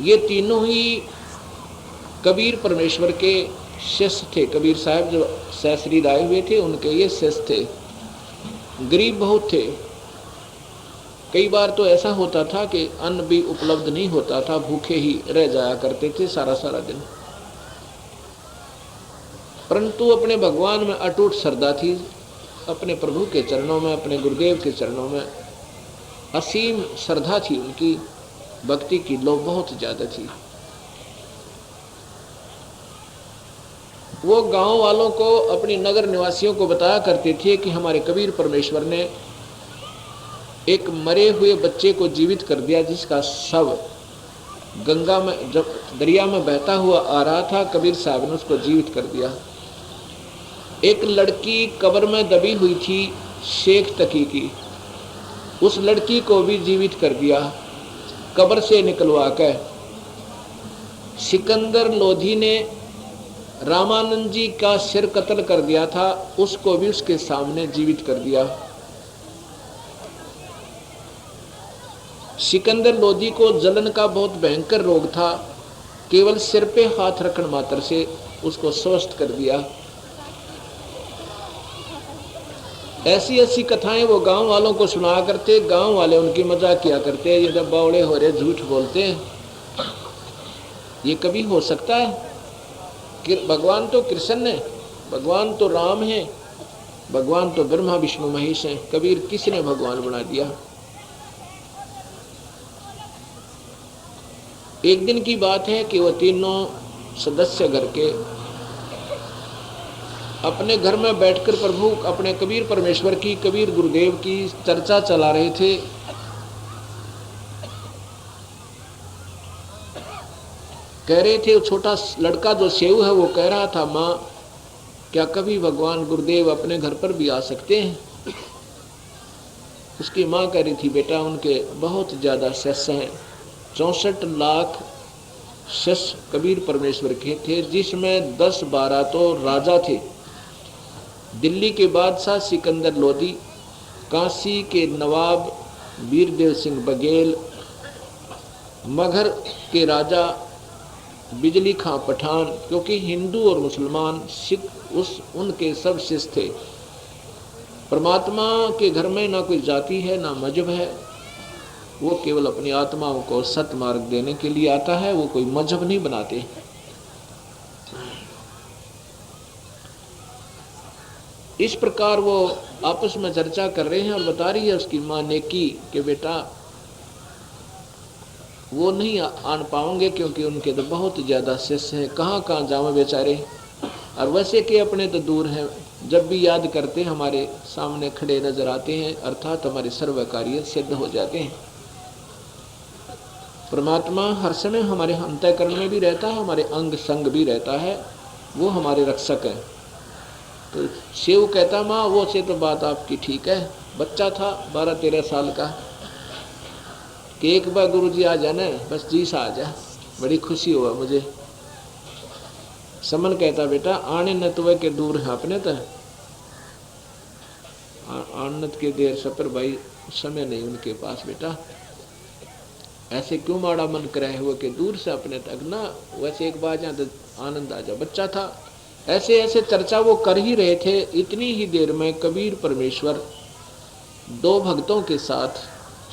ये तीनों ही कबीर परमेश्वर के शिष्य थे। कबीर साहब जो सैसरी लाए हुए थे उनके ये शिष्य थे। गरीब बहुत थे। कई बार तो ऐसा होता था कि अन्न भी उपलब्ध नहीं होता था, भूखे ही रह जाया करते थे सारा सारा दिन। परंतु अपने भगवान में अटूट श्रद्धा थी। अपने प्रभु के चरणों में, अपने गुरुदेव के चरणों में असीम श्रद्धा थी। उनकी भक्ति की लो बहुत ज्यादा थी। वो गांव वालों को, अपनी नगर निवासियों को बताया करते थे कि हमारे कबीर परमेश्वर ने एक मरे हुए बच्चे को जीवित कर दिया, जिसका शव गंगा में, जब दरिया में बहता हुआ आ रहा था, कबीर साहब ने उसको जीवित कर दिया। एक लड़की कब्र में दबी हुई थी, शेख तकी की, उस लड़की को भी जीवित कर दिया कब्र से निकलवा कर। सिकंदर लोधी ने रामानंद जी का सिर कत्ल कर दिया था, उसको भी उसके सामने जीवित कर दिया। सिकंदर लोधी को जलन का बहुत भयंकर रोग था, केवल सिर पे हाथ रखने मात्र से उसको स्वस्थ कर दिया। ऐसी ऐसी कथाएं वो गांव वालों को सुना करते। गांव वाले उनकी मजाक किया करते, ये जब बावड़े हो रहे झूठ बोलते हैं, ये कभी हो सकता है? कि भगवान तो कृष्ण है, भगवान तो राम है, भगवान तो ब्रह्मा विष्णु महेश है, कबीर किसने भगवान बना दिया? एक दिन की बात है कि वो तीनों सदस्य घर के अपने घर में बैठकर प्रभु अपने कबीर परमेश्वर की, कबीर गुरुदेव की चर्चा चला रहे थे। कह रहे थे, छोटा लड़का जो सेऊ है वो कह रहा था, माँ क्या कभी भगवान गुरुदेव अपने घर पर भी आ सकते हैं? उसकी माँ कह रही थी, बेटा उनके बहुत ज्यादा शिष्य हैं, 64 लाख शिष्य कबीर परमेश्वर के थे, जिसमें 10-12 तो राजा थे। दिल्ली के बादशाह सिकंदर लोधी, काशी के नवाब वीरदेव सिंह बघेल, मगहर के राजा बिजली खां पठान, क्योंकि हिंदू और मुसलमान सिख उनके सब शिष्य थे। परमात्मा के घर में ना कोई जाति है ना मजहब है, वो केवल अपनी आत्माओं को सत्य मार्ग देने के लिए आता है, वो कोई मजहब नहीं बनाते। इस प्रकार वो आपस में चर्चा कर रहे हैं और बता रही है उसकी माँ नेकी कि बेटा वो नहीं आन पाओगे क्योंकि उनके तो बहुत ज्यादा शिष्य हैं, कहाँ कहाँ जाओ बेचारे, और वैसे के अपने तो दूर हैं, जब भी याद करते हमारे सामने खड़े नजर आते हैं, अर्थात हमारे सर्व कार्य सिद्ध हो जाते हैं। परमात्मा हर समय हमारे अंतःकरण में भी रहता है, हमारे अंग संग भी रहता है, वो हमारे रक्षक है। तो शिव कहता, माँ वो से तो बात आपकी ठीक है, बच्चा था 12-13 साल का, कि एक बार गुरु जी आ जाना, बस जी सा आ जा, बड़ी खुशी हुआ मुझे। समन कहता, बेटा आने न तुवे के दूर है अपने तो आनत के देर सपर भाई, समय नहीं उनके पास बेटा, ऐसे क्यों माड़ा मन कराए हुए कि दूर से अपने तक ना, वैसे एक बार जहाँ आनंद आ जा। बच्चा था। ऐसे ऐसे चर्चा वो कर ही रहे थे। इतनी ही देर में कबीर परमेश्वर 2 भक्तों के साथ,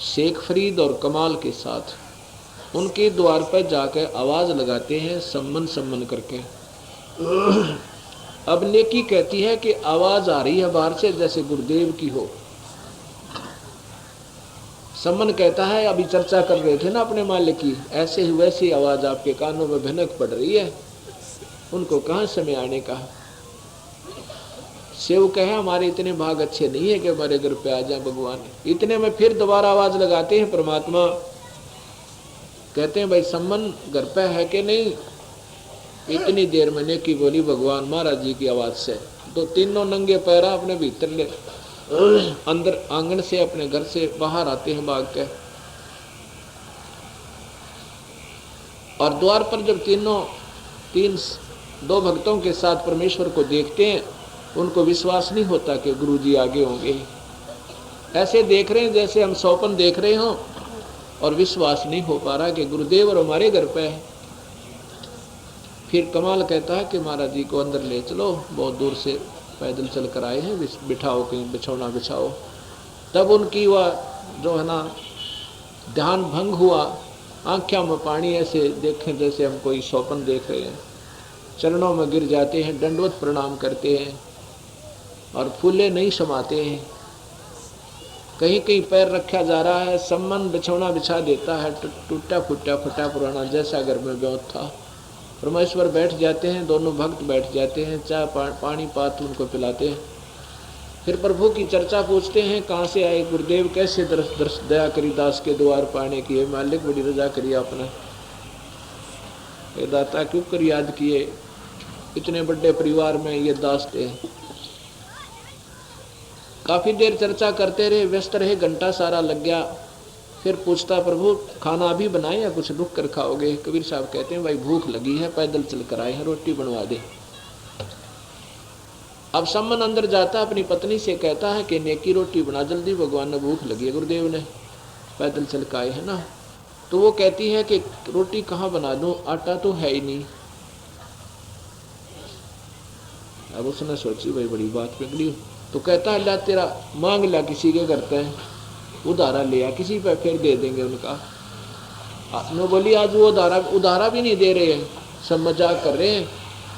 शेख फरीद और कमाल के साथ उनके द्वार पर जाकर आवाज लगाते हैं, सम्मन सम्मन करके। अब नेकी कहती है कि आवाज आ रही है बाहर से जैसे गुरुदेव की हो। सम्मन कहता है, अभी चर्चा कर रहे थे ना अपने मालिक की, ऐसे ही वैसी आवाज आपके कानों में भनक पड़ रही है, उनको कहाँ समय आने का। शिव कहे, हमारे इतने भाग अच्छे नहीं है कि हमारे घर पे आ जाए भगवान। इतने में फिर दोबारा आवाज लगाते हैं परमात्मा, कहते हैं भाई सम्मन घर पे है कि नहीं। इतनी देर में नेकी बोली भगवान महाराज जी की आवाज से। तो तीनों नंगे पैरा अपने भीतर ले अंदर आंगन से अपने घर से बाहर आते हैं भाग के। और द्वार पर जब दो भक्तों के साथ परमेश्वर को देखते हैं, उनको विश्वास नहीं होता कि गुरु जी आगे होंगे। ऐसे देख रहे हैं जैसे हम स्वप्न देख रहे हों, और विश्वास नहीं हो पा रहा कि गुरुदेव और हमारे घर पे है। फिर कमाल कहता है कि महाराज जी को अंदर ले चलो, बहुत दूर से पैदल चल कर आए हैं, बिठाओ कहीं बिछौना बिछाओ। तब उनकी वह जो है ना ध्यान भंग हुआ, आँखों में पानी ऐसे देखें जैसे हम कोई स्वप्न देख रहे हैं। चरणों में गिर जाते हैं, दंडवत प्रणाम करते हैं और फूले नहीं समाते हैं। कहीं कहीं पैर रखा जा रहा है, सम्मान बिछौना बिछा देता है, टूटा फूटा फटा पुराना जैसा घर में ब्योत था। परमेश्वर बैठ जाते हैं, दोनों भक्त बैठ जाते हैं, चाय पानी पात उनको पिलाते हैं। फिर प्रभु की चर्चा पूछते हैं, कहाँ से आए गुरुदेव, कैसे दर्श दया करी दास के द्वार पाने की, मालिक बड़ी रजा करी आपने, ये दाता क्यों कर याद किए, इतने बड़े परिवार में ये दास थे। काफी देर चर्चा करते रहे, व्यस्त रहे, घंटा सारा लग गया। फिर पूछता, प्रभु खाना अभी बनाए या कुछ रुक कर खाओगे? कबीर साहब कहते हैं, भाई भूख लगी है, पैदल चल कर आए हैं, रोटी बनवा दे। अब सम्मन अंदर जाता, अपनी पत्नी से कहता है कि नेकी रोटी बना जल्दी, भगवान ने भूख लगी है, गुरुदेव ने पैदल चल कर आए है ना। तो वो कहती है कि रोटी कहाँ बना दूं, आटा तो है ही नहीं। अब उसने सोची भाई बड़ी बात पिघली, तो कहता है ला तेरा मांग ला किसी के करते हैं, उधारा लिया किसी पे, फिर दे देंगे उनका। नो बोली आज वो उधारा भी नहीं दे रहे हैं, सब मजाक कर रहे हैं।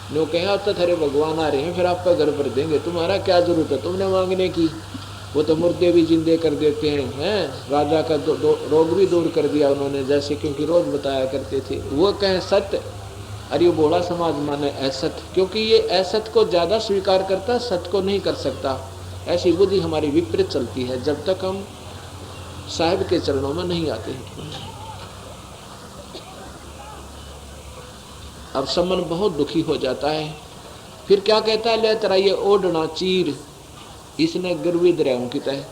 नो कहे अब तो तेरे भगवान आ रहे हैं, फिर आपका घर भर देंगे, तुम्हारा क्या जरूरत है तुमने मांगने की, वो तो मुर्दे भी जिंदे कर देते हैं। राजा का रोग भी दूर कर दिया उन्होंने, जैसे क्योंकि रोज बताया करते थे। वो कहें सत्य, अरे बोला समाज माने असत, क्योंकि ये असत को ज्यादा स्वीकार करता, सत्य को नहीं कर सकता। ऐसी बुद्धि हमारी विपरीत चलती है जब तक हम साहिब के चरणों में नहीं आते हैं। अब सम्मन बहुत दुखी हो जाता है। फिर क्या कहता है, ले तेरा ये ओढ़ना चीर, इसने गिरवी दरियाओं की तय,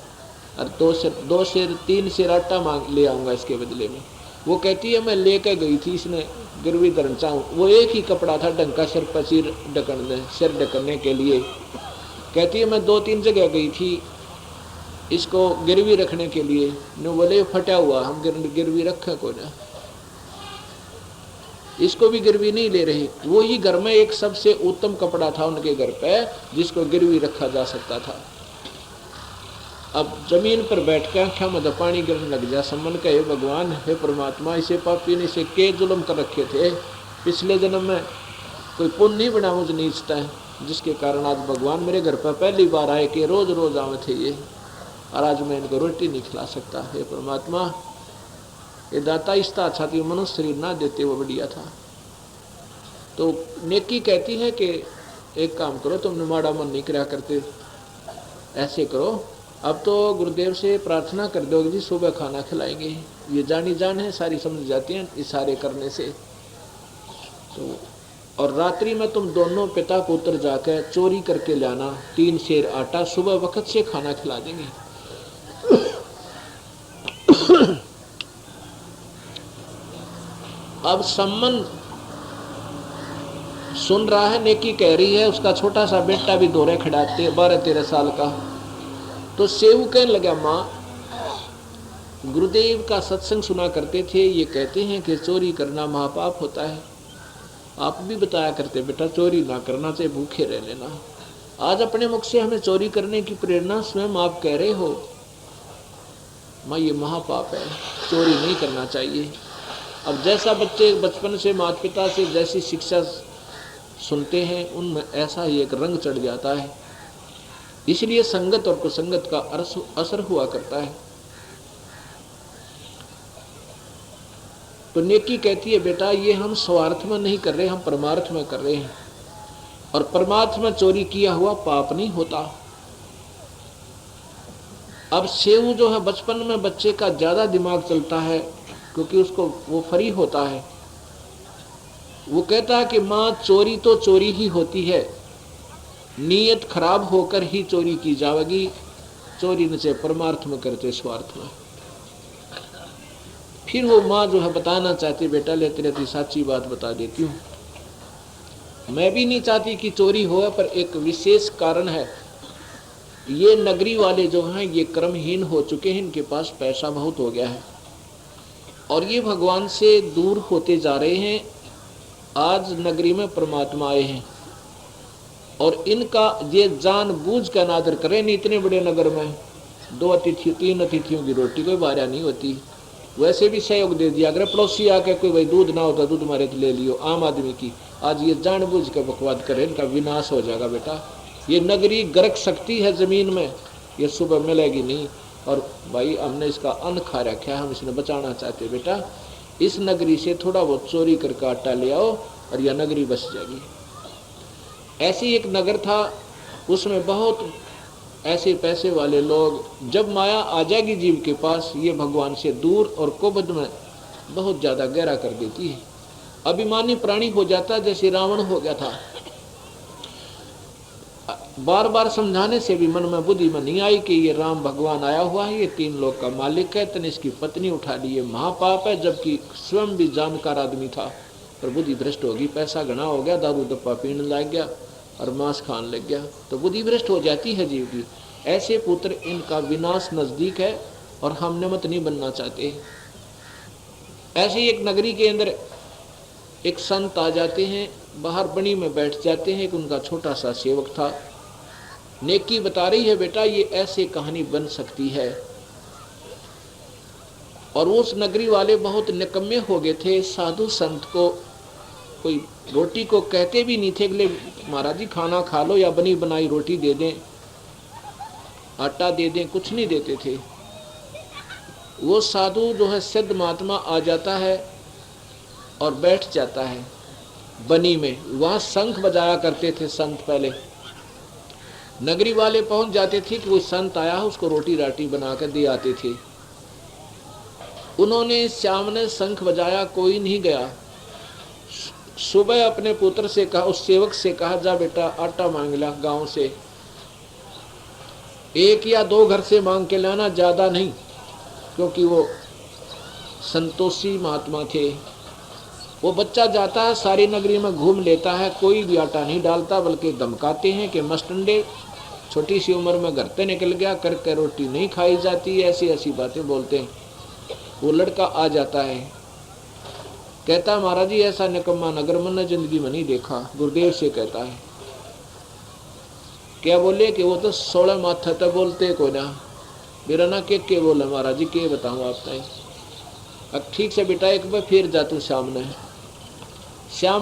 और 2 शेर 3 शेर आटा मांग ले आऊंगा इसके बदले में। वो कहती है मैं लेकर गई थी, इसने गिरवी दरन चाहूँ, वो एक ही कपड़ा था ढंग का सिर पर सिर ढकने के लिए। कहती है मैं 2-3 जगह गई थी इसको गिरवी रखने के लिए, न बोले फटा हुआ, हम गिरवी रखें को ना, इसको भी गिरवी नहीं ले रहे। वो ही घर में एक सबसे उत्तम कपड़ा था उनके घर पे जिसको गिरवी रखा जा सकता था। अब जमीन पर बैठ कर आँखों में पानी गिरने लग जा। सम्मन कहे भगवान, हे परमात्मा, इसे पापी ने इसे के जुल्म कर रखे थे, पिछले जन्म में कोई पुण्य नहीं बना मुझ नीचता है, जिसके कारण आज भगवान मेरे घर पर पहली बार आए कि रोज रोज आवे थे ये, और आज मैं इनको रोटी नहीं खिला सकता। हे परमात्मा, ये दाता इसका अच्छा थी, मनुष्य शरीर ना देते वो बढ़िया था। तो नेकी कहती है कि एक काम करो, तुमने माड़ा मन नहीं करा करते, ऐसे करो, अब तो गुरुदेव से प्रार्थना कर दोगे जी सुबह खाना खिलाएंगे। ये जानी जान है, सारी समझ जाती हैं इशारे करने से। तो और रात्रि में तुम दोनों पिता पुत्र जाकर चोरी करके लाना 3 शेर आटा, सुबह वक्त से खाना खिला देंगे। अब सम्मन सुन रहा है, नेकी कह रही है, उसका छोटा सा बेटा भी दौरे खड़ाते 12-13 साल का। तो सेवू कहने लगा, माँ गुरुदेव का सत्संग सुना करते थे, ये कहते हैं कि चोरी करना महापाप होता है, आप भी बताया करते बेटा चोरी ना करना चाहिए, भूखे रह लेना। आज अपने मुख से हमें चोरी करने की प्रेरणा स्वयं आप कह रहे हो। माँ ये महापाप है, चोरी नहीं करना चाहिए। अब जैसा बच्चे बचपन से माता पिता से जैसी शिक्षा सुनते हैं उनमें ऐसा ही एक रंग चढ़ जाता है, इसलिए संगत और कुसंगत का असर हुआ करता है। तो नेकी कहती है बेटा ये हम स्वार्थ में नहीं कर रहे, हम परमार्थ में कर रहे हैं, और परमार्थ में चोरी किया हुआ पाप नहीं होता। अब सेव जो है बचपन में बच्चे का ज्यादा दिमाग चलता है क्योंकि उसको वो फ्री होता है। वो कहता है कि माँ चोरी तो चोरी ही होती है, नीयत खराब होकर ही चोरी की जाएगी, चोरी न से परमार्थ में करते स्वार्थ में। फिर वो माँ जो है बताना चाहती, बेटा ले तेरे सच्ची बात बता देती हूँ, मैं भी नहीं चाहती कि चोरी हो, पर एक विशेष कारण है। ये नगरी वाले जो हैं ये कर्महीन हो चुके हैं, इनके पास पैसा बहुत हो गया है और ये भगवान से दूर होते जा रहे हैं। आज नगरी में परमात्मा आए हैं और इनका ये जानबूझ कर अनादर करें। नहीं, इतने बड़े नगर में 2 अतिथि 3 अतिथियों की रोटी कोई बारिया नहीं होती, वैसे भी सहयोग दे दिया। अगर पड़ोसी आके कोई भाई दूध ना होता दूध मारे तो ले लियो, आम आदमी की। आज ये जानबूझ कर बकवाद करें, इनका विनाश हो जाएगा बेटा। ये नगरी गरक सकती है जमीन में, ये सुबह मिलेगी नहीं। और भाई हमने इसका अन्न खा रखा है, हम इसने बचाना चाहते बेटा। इस नगरी से थोड़ा बहुत चोरी करके आटा ले आओ और यह नगरी बस जाएगी। ऐसी एक नगर था, उसमें बहुत ऐसे पैसे वाले लोग, जब माया आ जाएगी जीव के पास, ये भगवान से दूर और कोबद में बहुत ज़्यादा गहरा कर देती है। अभिमानी प्राणी हो जाता जैसे रावण हो गया था। बार बार समझाने से भी मन में बुद्धि में नहीं आई कि ये राम भगवान आया हुआ है, ये 3 लोक का मालिक है, तने इसकी पत्नी उठा ली, ये महापाप है। जबकि स्वयं भी जानकार आदमी था, पर बुद्धि भ्रष्ट होगी, पैसा घना हो गया, दारू दप्पा पीने लग गया और मांस खाने लग गया, तो बुद्धि भ्रष्ट हो जाती है जीव की। ऐसे पुत्र, इनका विनाश नजदीक है और हम नमत नहीं बनना चाहते। ऐसे एक नगरी के अंदर एक संत आ जाते हैं, बाहर बनी में बैठ जाते हैं। एक उनका छोटा सा सेवक था, नेकी बता रही है, बेटा ये ऐसे कहानी बन सकती है। और उस नगरी वाले बहुत निकम्मे हो गए थे, साधु संत को कोई रोटी को कहते भी नहीं थे कि महाराज जी खाना खा लो या बनी बनाई रोटी दे दें, आटा दे दें, कुछ नहीं देते थे। वो साधु जो है सिद्ध महात्मा आ जाता है और बैठ जाता है बनी में। वहाँ शंख बजाया करते थे संत पहले। नगरी वाले पहुंच जाते थे कि कोई संत आया है, उसको रोटी राटी बना कर दे आते थे। उन्होंने श्याम ने शंख बजाया, कोई नहीं गया। सुबह अपने पुत्र से कहा, उस सेवक से कहा, जा बेटा आटा मांग ला गांव से, 1 या 2 घर से मांग के लाना, ज्यादा नहीं, क्योंकि वो संतोषी महात्मा थे। वो बच्चा जाता है, सारी नगरी में घूम लेता है, कोई भी आटा नहीं डालता, बल्कि धमकाते हैं कि मस्टंडे, छोटी सी उम्र में घर से निकल गया, करके रोटी नहीं खाई जाती, ऐसी ऐसी बातें बोलते हैं। वो लड़का आ जाता है, कहता महाराज जी ऐसा निकम्मा नगर मैंने जिंदगी में नहीं देखा। गुरुदेव से कहता है, क्या बोले कि वो तो 16 माथा तक बोलते को ना, मेरा ना के बोले महाराज जी, के बताऊँ आपने। अब ठीक से बेटा एक बार फिर जा तू श्याम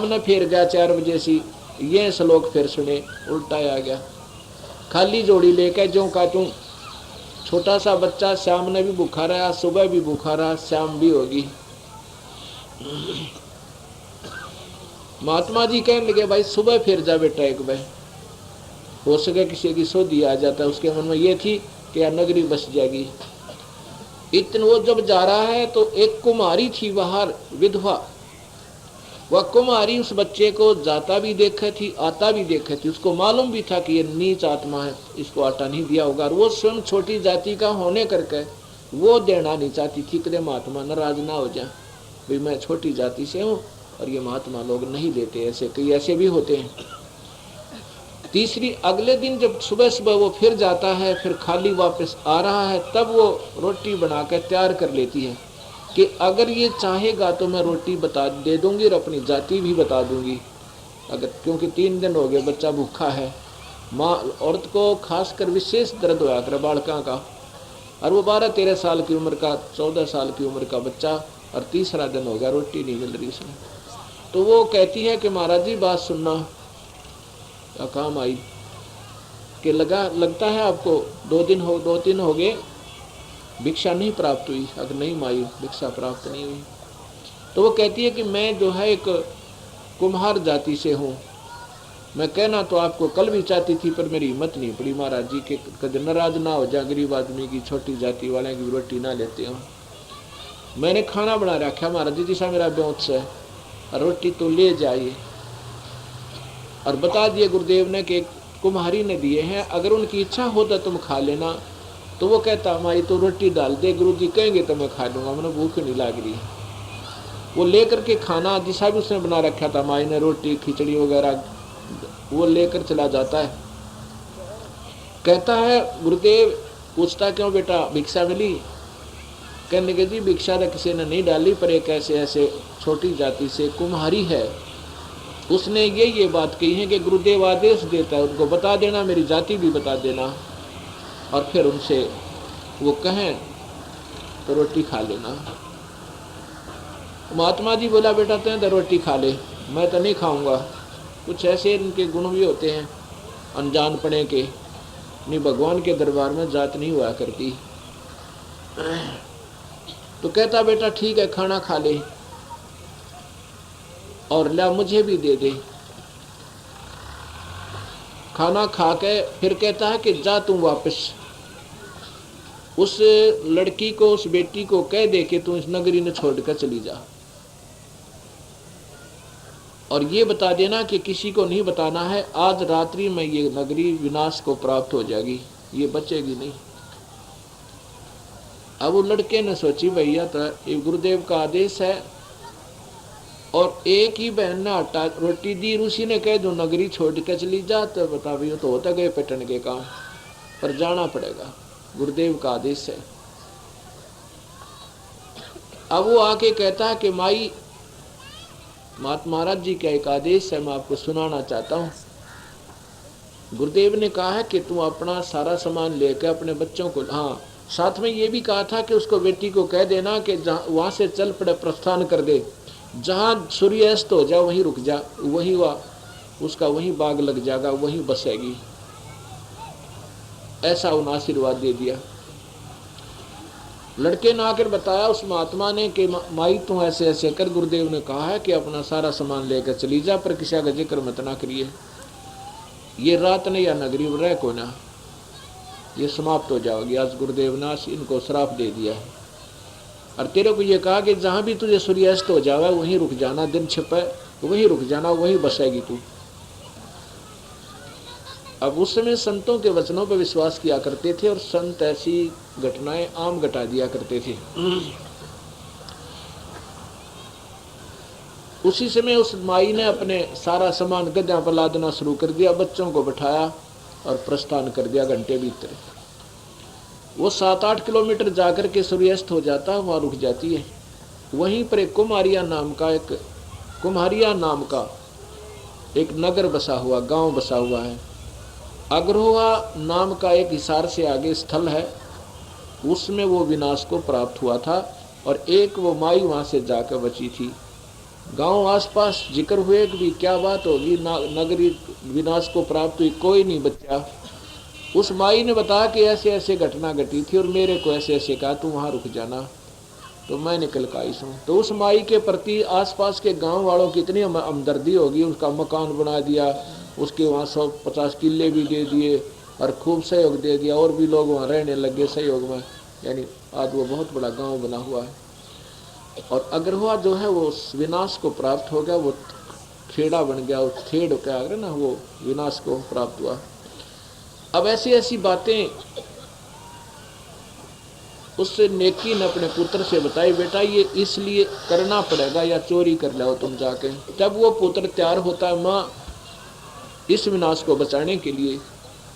ने फिर गया 4 बजे सी, ये श्लोक फिर सुने, उल्टा आ गया। खाली जोड़ी लेकर जो का तू, छोटा सा बच्चा, श्याम ने भी भूखा रहा, सुबह भी भूखा रहा, शाम भी होगी। महात्मा जी कहने लगे, भाई सुबह फिर जा बेटा एक बार, हो सके किसी की सोधी आ जाता। उसके मन में ये थी कि यार नगरी बस जाएगी। इतने वो जब जा रहा है तो एक कुमारी थी बाहर, विधवा। वह कुमारी उस बच्चे को जाता भी देखे थी, आता भी देखे थी। उसको मालूम भी था कि ये नीच आत्मा है, इसको आटा नहीं दिया होगा। और वो स्वयं छोटी जाति का होने करके वो देना नहीं चाहती थी कि महात्मा नाराज ना हो जाए, भाई मैं छोटी जाति से हूँ और ये महात्मा लोग नहीं देते। ऐसे कई ऐसे भी होते हैं। तीसरी अगले दिन जब सुबह सुबह वो फिर जाता है, फिर खाली वापस आ रहा है, तब वो रोटी बनाकर तैयार कर लेती है कि अगर ये चाहेगा तो मैं रोटी बता दे दूंगी और अपनी जाति भी बता दूंगी। अगर, क्योंकि 3 दिन हो गए बच्चा भूखा है। माँ औरत को खासकर विशेष दर्द होया कर बालका का, और वो 12-13 साल की उम्र का, 14 साल की उम्र का बच्चा, और तीसरा दिन हो गया रोटी नहीं मिल रही इसमें। तो वो कहती है कि महाराज जी बात सुनना, क्या काम आई कि लगता है आपको 2-3 हो गए भिक्षा नहीं प्राप्त हुई। अगर नहीं माई भिक्षा प्राप्त नहीं हुई, तो वो कहती है कि मैं जो है एक कुम्हार जाति से हूँ। मैं कहना तो आपको कल भी चाहती थी, पर मेरी हिम्मत नहीं पड़ी महाराज जी के कद नाराज ना हो जाए, गरीब आदमी की, छोटी जाति वाले की रोटी ना लेते हो। मैंने खाना बना रखा महाराज जी, जैसा मेरा ब्योंत है, रोटी तो ले जाइए। और बता दिए गुरुदेव ने कि कुम्हारी ने दिए हैं, अगर उनकी इच्छा हो तो तुम खा लेना। तो वो कहता माई तो रोटी डाल दे, गुरु जी कहेंगे तो मैं खा लूंगा, मैंने भूख नहीं लग रही। वो लेकर के खाना जैसा भी उसने बना रखा था माई ने, रोटी खिचड़ी वगैरह, वो लेकर चला जाता है। कहता है गुरुदेव, पूछता क्यों बेटा भिक्षा मिली? कहने के जी भिक्षा तो किसी ने नहीं डाली, पर एक ऐसे ऐसे छोटी जाति से कुम्हारी है, उसने ये बात कही है कि गुरुदेव आदेश देता है उनको बता देना, मेरी जाति भी बता देना, और फिर उनसे वो कहें तो रोटी खा लेना। महात्मा जी बोला बेटा तें तो रोटी खा ले, मैं तो नहीं खाऊंगा। कुछ ऐसे इनके गुण भी होते हैं अनजान पड़े के, नहीं भगवान के दरबार में जात नहीं हुआ करती। तो कहता बेटा ठीक है खाना खा ले और ला मुझे भी दे दे। खाना खा के फिर कहता है कि जा तू वापस उस लड़की को, उस बेटी को कह दे कि तू इस नगरी ने छोड़कर चली जा, और ये बता देना कि किसी को नहीं बताना है, आज रात्रि में ये नगरी विनाश को प्राप्त हो जाएगी, ये बचेगी नहीं। अब वो लड़के ने सोची भैया तो ये गुरुदेव का आदेश है, और एक ही बहन ने आटा रोटी दी, उसी ने कह दो नगरी छोड़ के चली जा, तो बता भैया तो होता गए पटन के काम, पर जाना पड़ेगा, गुरुदेव का आदेश है। अब वो आके कहता है कि माई महाराज जी का एक आदेश है, मैं आपको सुनाना चाहता हूँ। गुरुदेव ने कहा है कि तुम अपना सारा सामान लेकर अपने बच्चों को, हाँ साथ में ये भी कहा था कि उसको बेटी को कह देना कि वहां से चल पड़े प्रस्थान कर दे, जहाँ सूर्यास्त हो जाए वहीं रुक जा, वहीं उसका वहीं बाग लग जाएगा, वहीं बसेगी। ऐसा उन्हें आशीर्वाद दे दिया। लड़के ने आकर बताया उस महात्मा ने कि माई तू ऐसे ऐसे कर, गुरुदेव ने कहा है कि अपना सारा सामान लेकर चली जा, पर किसी का जिक्र मत ना करिए, ये रात ने या नगरी रह को ना, ये समाप्त हो जाओगी। आज गुरुदेव ने इनको श्राप दे दिया है, और तेरे को ये कहा कि जहाँ भी तुझे सूर्यास्त हो जावे वहीं रुक जाना, दिन छिपे वहीं रुक जाना, वहीं बसेगी तू। अब उस समय संतों के वचनों पर विश्वास किया करते थे, और संत ऐसी घटनाएं आम घटा दिया करते थे। उसी समय उस माई ने अपने सारा सामान गद्या पर लादना शुरू कर दिया, बच्चों को बैठाया और प्रस्थान कर दिया घंटे भीतर। वो 7-8 किलोमीटर जाकर के सूर्यास्त हो जाता है, वहाँ रुक जाती है। वहीं पर एक कुम्हारिया नाम का एक नगर बसा हुआ, गांव बसा हुआ है। अग्रहोआ नाम का एक हिसार से आगे स्थल है, उसमें वो विनाश को प्राप्त हुआ था, और एक वो माई वहाँ से जाकर बची थी। गांव आसपास जिक्र हुए कि भी क्या बात होगी, नगरी विनाश को प्राप्त हुई, कोई नहीं बचा। उस माई ने बताया कि ऐसे ऐसे घटना घटी थी और मेरे को ऐसे ऐसे कहा तू वहाँ रुक जाना, तो मैं निकल का आई हूँ। तो उस माई के प्रति आसपास के गांव वालों की इतनी हमदर्दी होगी, उसका मकान बना दिया, उसके वहाँ 150 किले भी दे दिए और खूब सहयोग दे दिया, और भी लोग वहाँ रहने लगे सहयोग में, यानी आज वो बहुत बड़ा गांव बना हुआ है। और अग्रहोआ जो है वो विनाश को प्राप्त हो गया, वो खेड़ा बन गया, उस खेड़ क्या अगर ना वो विनाश को प्राप्त हुआ। अब ऐसी ऐसी बातें उससे नेकी ने अपने पुत्र से बताई, बेटा ये इसलिए करना पड़ेगा या चोरी कर लो तुम जाके। तब वो पुत्र तैयार होता है, माँ इस विनाश को बचाने के लिए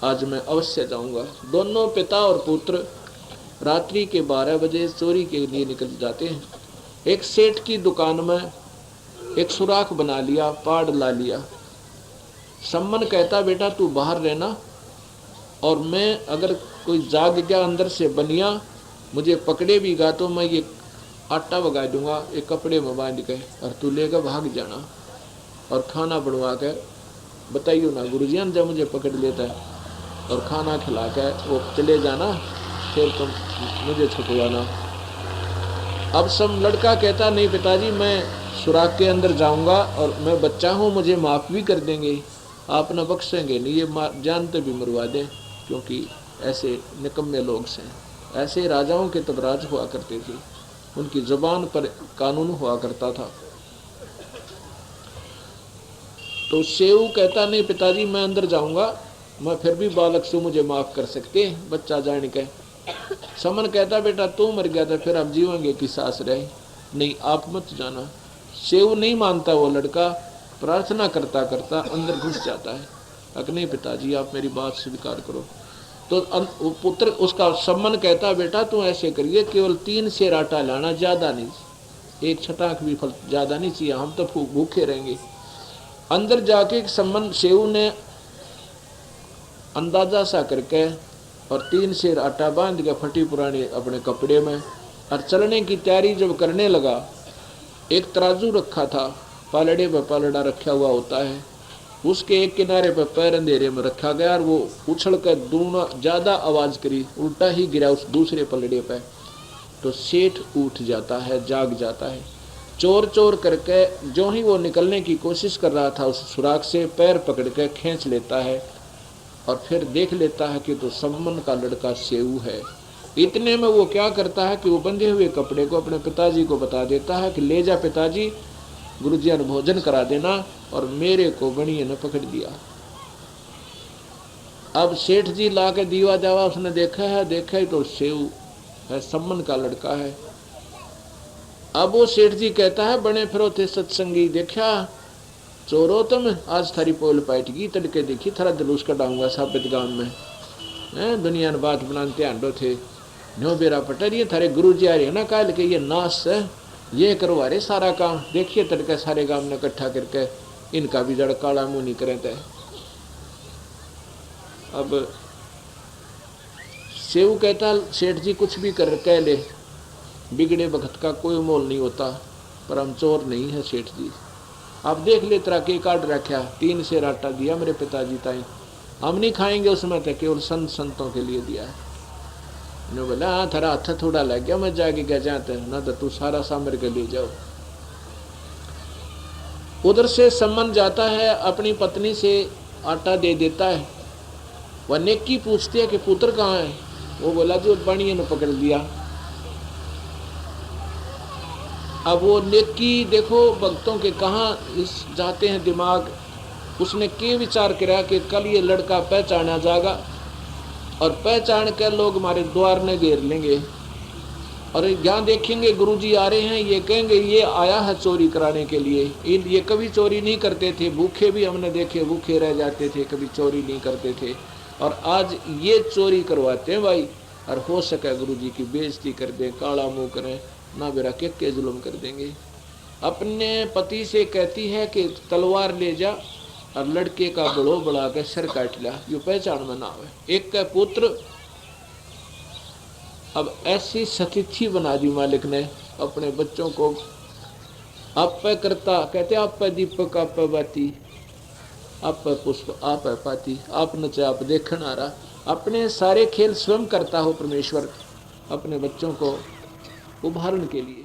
आज मैं अवश्य जाऊंगा। दोनों पिता और पुत्र रात्रि के 12 बजे चोरी के लिए निकल जाते हैं। एक सेठ की दुकान में एक सुराख बना लिया, पाड़ ला लिया। सम्मन कहता बेटा तू बाहर रहना, और मैं अगर कोई जाग गया अंदर से बनिया मुझे पकड़े भी गा तो मैं ये आटा बगा दूंगा एक कपड़े में बांध के, और तू लेकर भाग जाना, और खाना बनवा के बताइयो ना गुरुजी जब मुझे पकड़ लेता है, और खाना खिला के वो चले जाना, फिर तुम मुझे छुपवाना। अब सब लड़का कहता नहीं पिताजी मैं सुराख के अंदर जाऊंगा, और मैं बच्चा हूँ, मुझे माफ़ भी कर देंगे, आप न बख्शेंगे नहीं, ये जानते भी मरवा दें, क्योंकि ऐसे निकम्मे लोग हैं। ऐसे राजाओं के तब राज हुआ करते थे, उनकी जुबान पर कानून हुआ करता था। तो शेऊ कहता नहीं पिताजी मैं अंदर जाऊंगा, मैं फिर भी बालक से मुझे माफ़ कर सकते, बच्चा जान के। समन कहता बेटा तू मर गया था फिर अब जीवेंगे की सास रहे, नहीं आप मत जाना। सेव नहीं मानता वो लड़का, प्रार्थना करता करता अंदर घुस जाता है। अक नहीं पिताजी आप मेरी बात स्वीकार करो। तो पुत्र उसका सम्मन कहता बेटा तू ऐसे करिए, केवल 3 सेर आटा लाना, ज्यादा नहीं, 1 छटाक भी फल ज्यादा नहीं चाहिए, हम तो भूखे रहेंगे। अंदर जाके सम्मन सेव ने अंदाजा सा करके और 3 सेर आटा बांध के फटी पुरानी अपने कपड़े में और चलने की तैयारी जब करने लगा, एक तराजू रखा था, पालड़े पर पालड़ा रखा हुआ होता है, उसके एक किनारे पर पैर अंधेरे में रखा गया और वो उछल कर दूना ज्यादा आवाज करी, उल्टा ही गिरा उस दूसरे पलड़े पर। तो सेठ उठ जाता है, जाग जाता है। चोर चोर करके जो ही वो निकलने की कोशिश कर रहा था, उस सुराख से पैर पकड़ के खींच लेता है और फिर देख लेता है कि तो सम्मन का लड़का सेऊ है। इतने में वो क्या करता है कि वो बंधे हुए कपड़े को अपने पिताजी को बता देता है कि ले जा पिताजी, गुरुजी ने भोजन करा देना, और मेरे को बणिए ने पकड़ दिया। अब सेठ जी ला के दीवा जावा उसने देखा है तो सेऊ है, सम्मन का लड़का है। अब वो सेठ जी कहता है बने फिरो थे सत्संगी, देखा चोरो तुम, आज थारी पोल पाइटगी, तड़के देखी थारा जलूस कटाऊंगा साबित गांव में, दुनिया ने बात बनाते आंडो थे, न्यो बेरा पटरिए थारे गुरु जी आ रहे ना काल के ये नाश है, ये करवा रहे सारा काम, देखिए तड़के सारे गांव ने इकट्ठा करके इनका भी जड़ काला मुंह नहीं करे थे। अब सेव कहता सेठ जी कुछ भी कर कह ले, बिगड़े वक्त का कोई मोल नहीं होता, पर हम चोर नहीं है सेठ जी, आप देख ले तरह के काट रखा, 3 सेर आटा दिया मेरे पिताजी ताई, हम नहीं खाएंगे उसमें तो केवल संतों के लिए दिया है। बोला हाँ थारा हाथ थोड़ा लग गया, मैं जाके क्या जाते ना तो तू सारा सामर के ले जाओ। उधर से सम्मन जाता है, अपनी पत्नी से आटा दे देता है। वह नेकी पूछती है कि पुत्र कहाँ है, वो बोला जो बणिए ने पकड़ लिया। अब वो नेकी देखो भक्तों के कहाँ जाते हैं दिमाग। उसने के विचार किया कि कल ये लड़का पहचाना जाएगा और पहचान कर लोग हमारे द्वार ने घेर लेंगे और यहाँ देखेंगे गुरुजी आ रहे हैं, ये कहेंगे ये आया है चोरी कराने के लिए। ये कभी चोरी नहीं करते थे, भूखे भी हमने देखे, भूखे रह जाते थे, कभी चोरी नहीं करते थे, और आज ये चोरी करवाते हैं भाई। और हो सके गुरुजी की बेइज्जती कर दें, काला मुंह करें, ना बेरा के जुल्म कर देंगे। अपने पति से कहती है कि तलवार ले जा और लड़के का गलो बढ़ा के सर काट लिया, यो पहचान में ना आवे। एक का पुत्र, अब ऐसी सतिथि बना दी मालिक ने अपने बच्चों को। आप पे करता कहते आप पे दीपक, आप पे बाती, आप पे पुष्प, आप पे पाती, आप नचे आप देखन आ रहा। अपने सारे खेल स्वयं करता हो परमेश्वर अपने बच्चों को उभारने के लिए।